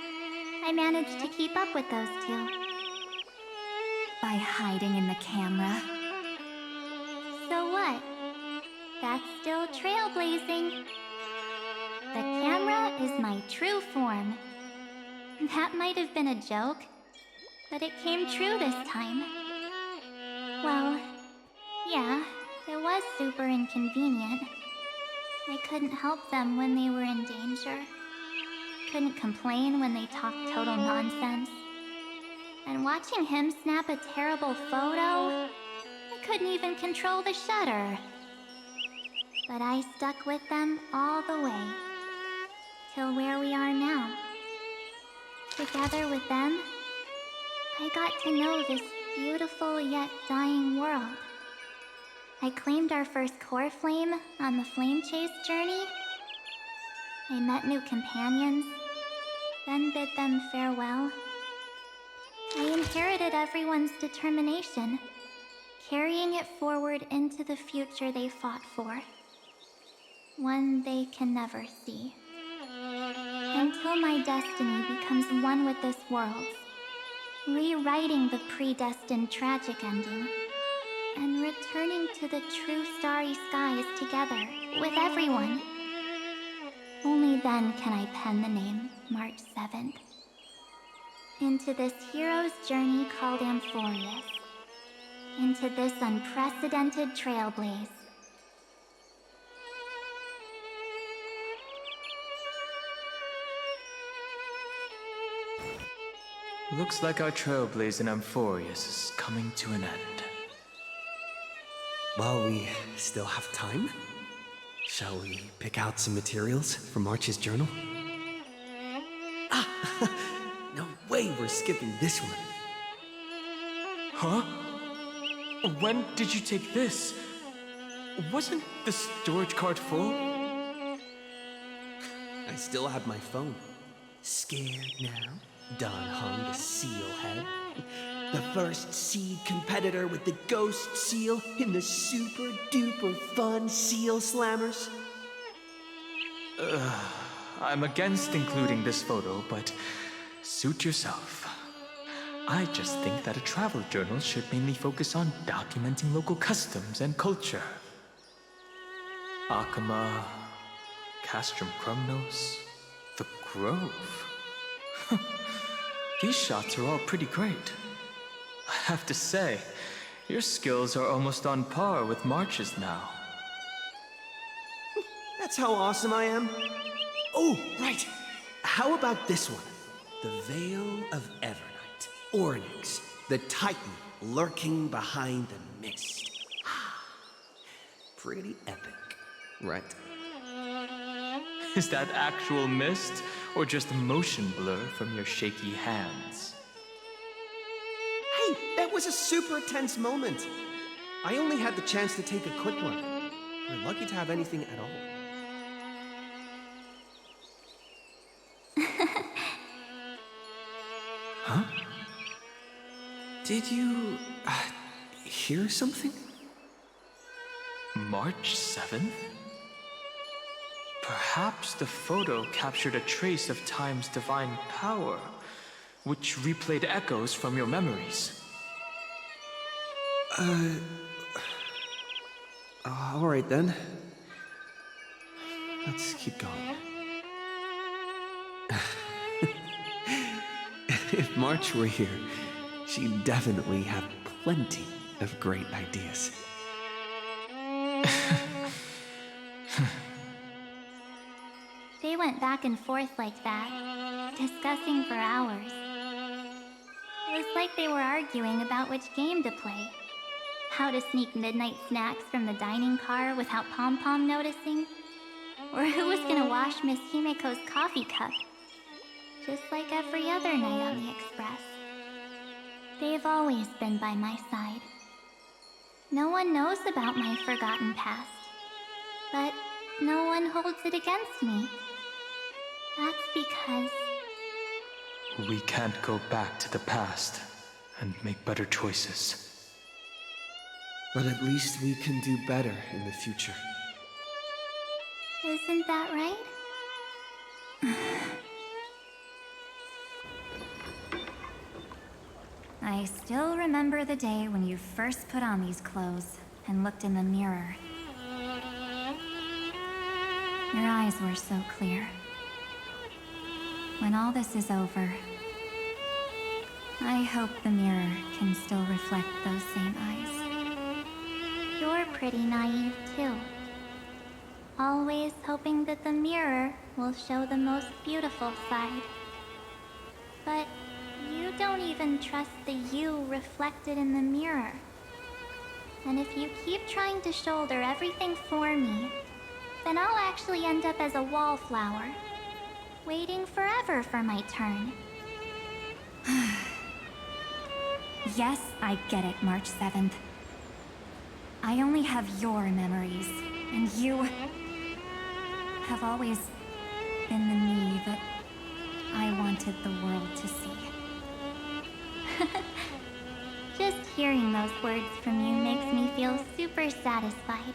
I managed to keep up with those 2. By hiding in the camera. So what? That's still trailblazing. The camera is my true form. That might have been a joke, but it came true this time. Well, yeah, it was super inconvenient. I couldn't help them when they were in danger. Couldn't complain when they talked total nonsense. And watching him snap a terrible photo, I couldn't even control the shutter. But I stuck with them all the way, till where we are now. Together with them, I got to know this beautiful yet dying world. I claimed our first core flame on the flame chase journey. I met new companions, then bid them farewell. I inherited everyone's determination, carrying it forward into the future they fought for. One they can never see. Until my destiny becomes one with this world's, rewriting the predestined tragic ending, and returning to the true starry skies together with everyone. Only then can I pen the name March 7th. Into this hero's journey called Amphorius. Into this unprecedented trailblaze. Looks like our trailblaze in Amphorius is coming to an end. While we still have time, shall we pick out some materials from March's journal? No way we're skipping this one. Huh? When did you take this? Wasn't the storage card full? I still have my phone. Scared now? Don Hung the Sealhead. The first seed competitor with the ghost seal in the super duper fun Seal Slammers. I'm against including this photo, but suit yourself. I just think that a travel journal should mainly focus on documenting local customs and culture. Akama, Castrum Krumnos, the Grove. These shots are all pretty great. I have to say, your skills are almost on par with March's now. That's how awesome I am. Oh, right. How about this one? The Veil of Evernight. Ornyx, the Titan lurking behind the mist. Pretty epic, right? Is that actual mist, or just motion blur from your shaky hands? Hey, that was a super tense moment. I only had the chance to take a quick one. We're lucky to have anything at all. Huh? Did you hear something? March 7th? Perhaps the photo captured a trace of time's divine power, which replayed echoes from your memories. All right then. Let's keep going. If March were here, she'd definitely have plenty of great ideas. They went back and forth like that, discussing for hours. It was like they were arguing about which game to play. How to sneak midnight snacks from the dining car without Pom-Pom noticing. Or who was gonna wash Miss Himiko's coffee cup. Just like every other night on the Express. They've always been by my side. No one knows about my forgotten past. But no one holds it against me. That's because... We can't go back to the past and make better choices. But at least we can do better in the future. Isn't that right? I still remember the day when you first put on these clothes and looked in the mirror. Your eyes were so clear. When all this is over, I hope the mirror can still reflect those same eyes. You're pretty naive, too. Always hoping that the mirror will show the most beautiful side. But you don't even trust the you reflected in the mirror. And if you keep trying to shoulder everything for me, then I'll actually end up as a wallflower, waiting forever for my turn. Yes, I get it, March 7th. I only have your memories, and you have always been the me that I wanted the world to see. Just hearing those words from you makes me feel super satisfied.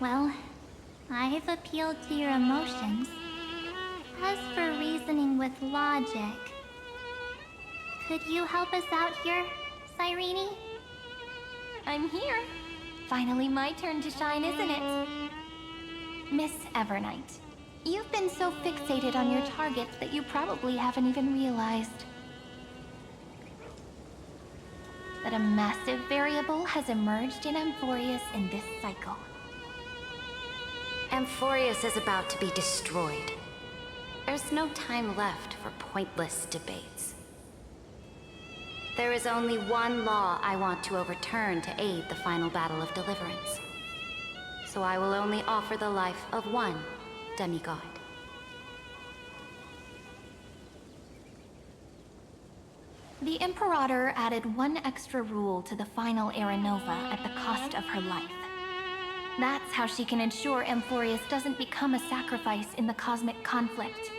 Well, I've appealed to your emotions. As for reasoning with logic, could you help us out here, Cyrene? I'm here. Finally my turn to shine, isn't it? Miss Evernight, you've been so fixated on your targets that you probably haven't even realized that a massive variable has emerged in Amphorius in this cycle. Amphorius is about to be destroyed. There's no time left for pointless debates. There is only one law I want to overturn to aid the final battle of deliverance. So I will only offer the life of one demigod. The Imperator added one extra rule to the final Era Nova at the cost of her life. That's how she can ensure Amphorius doesn't become a sacrifice in the cosmic conflict.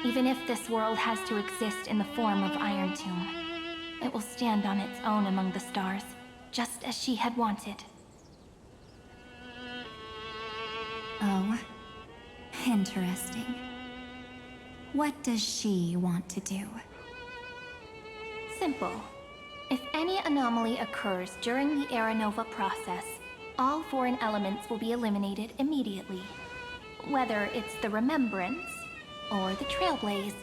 Even if this world has to exist in the form of Iron Tomb, it will stand on its own among the stars, just as she had wanted. Oh, interesting. What does she want to do? Simple. If any anomaly occurs during the Era Nova process, all foreign elements will be eliminated immediately. Whether it's the Remembrance or the Trailblaze,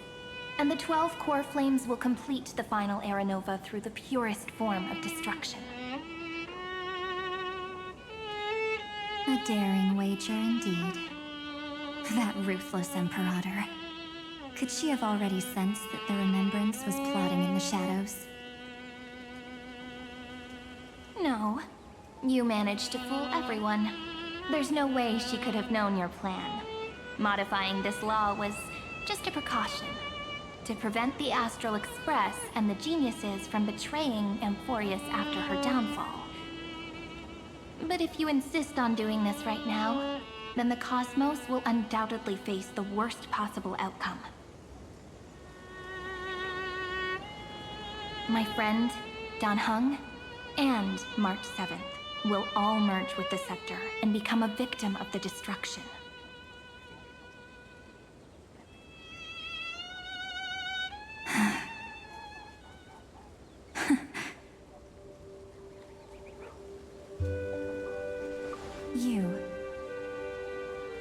and the 12 core flames will complete the final Era Nova through the purest form of destruction. A daring wager indeed. That ruthless Imperator. Could she have already sensed that the Remembrance was plotting in the shadows? No. You managed to fool everyone. There's no way she could have known your plan. Modifying this law was just a precaution, to prevent the Astral Express and the geniuses from betraying Amphorius after her downfall. But if you insist on doing this right now, then the Cosmos will undoubtedly face the worst possible outcome. My friend, Dan Heng, and March 7th will all merge with the Scepter and become a victim of the destruction. You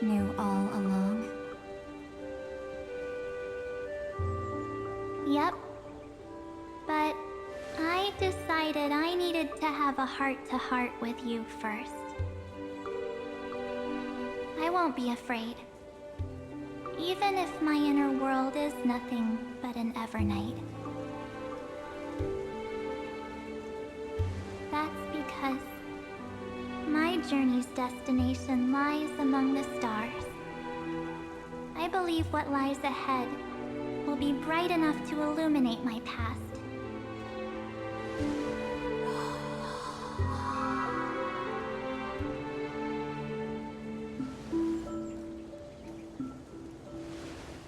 knew all along? Yep. But I decided I needed to have a heart-to-heart with you first. I won't be afraid. Even if my inner world is nothing but an Evernight. That's because my journey's destination lies among the stars. I believe what lies ahead will be bright enough to illuminate my past.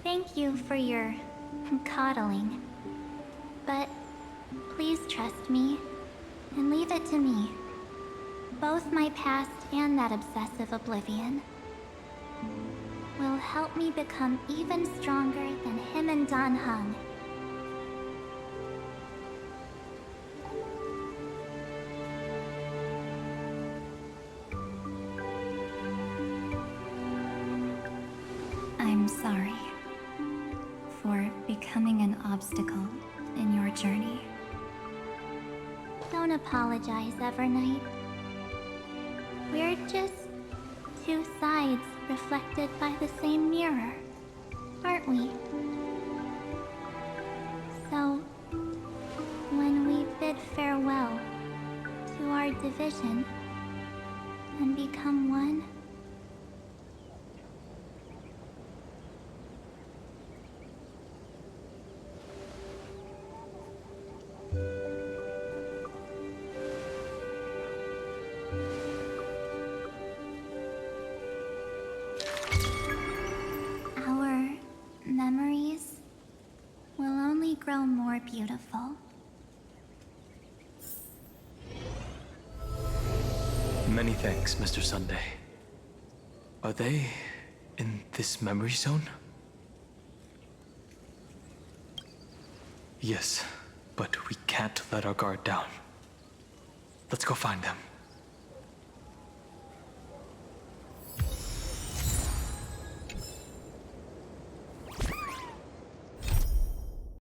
Thank you for your coddling. But please trust me and leave it to me. Both my past and that obsessive oblivion will help me become even stronger than him and Dan Heng. I'm sorry for becoming an obstacle in your journey. Don't apologize, Evernight. We're just two sides reflected by the same mirror, aren't we? So, when we bid farewell to our division and become one, our memories will only grow more beautiful. Many thanks, Mr. Sunday. Are they in this memory zone? Yes, but we can't let our guard down. Let's go find them.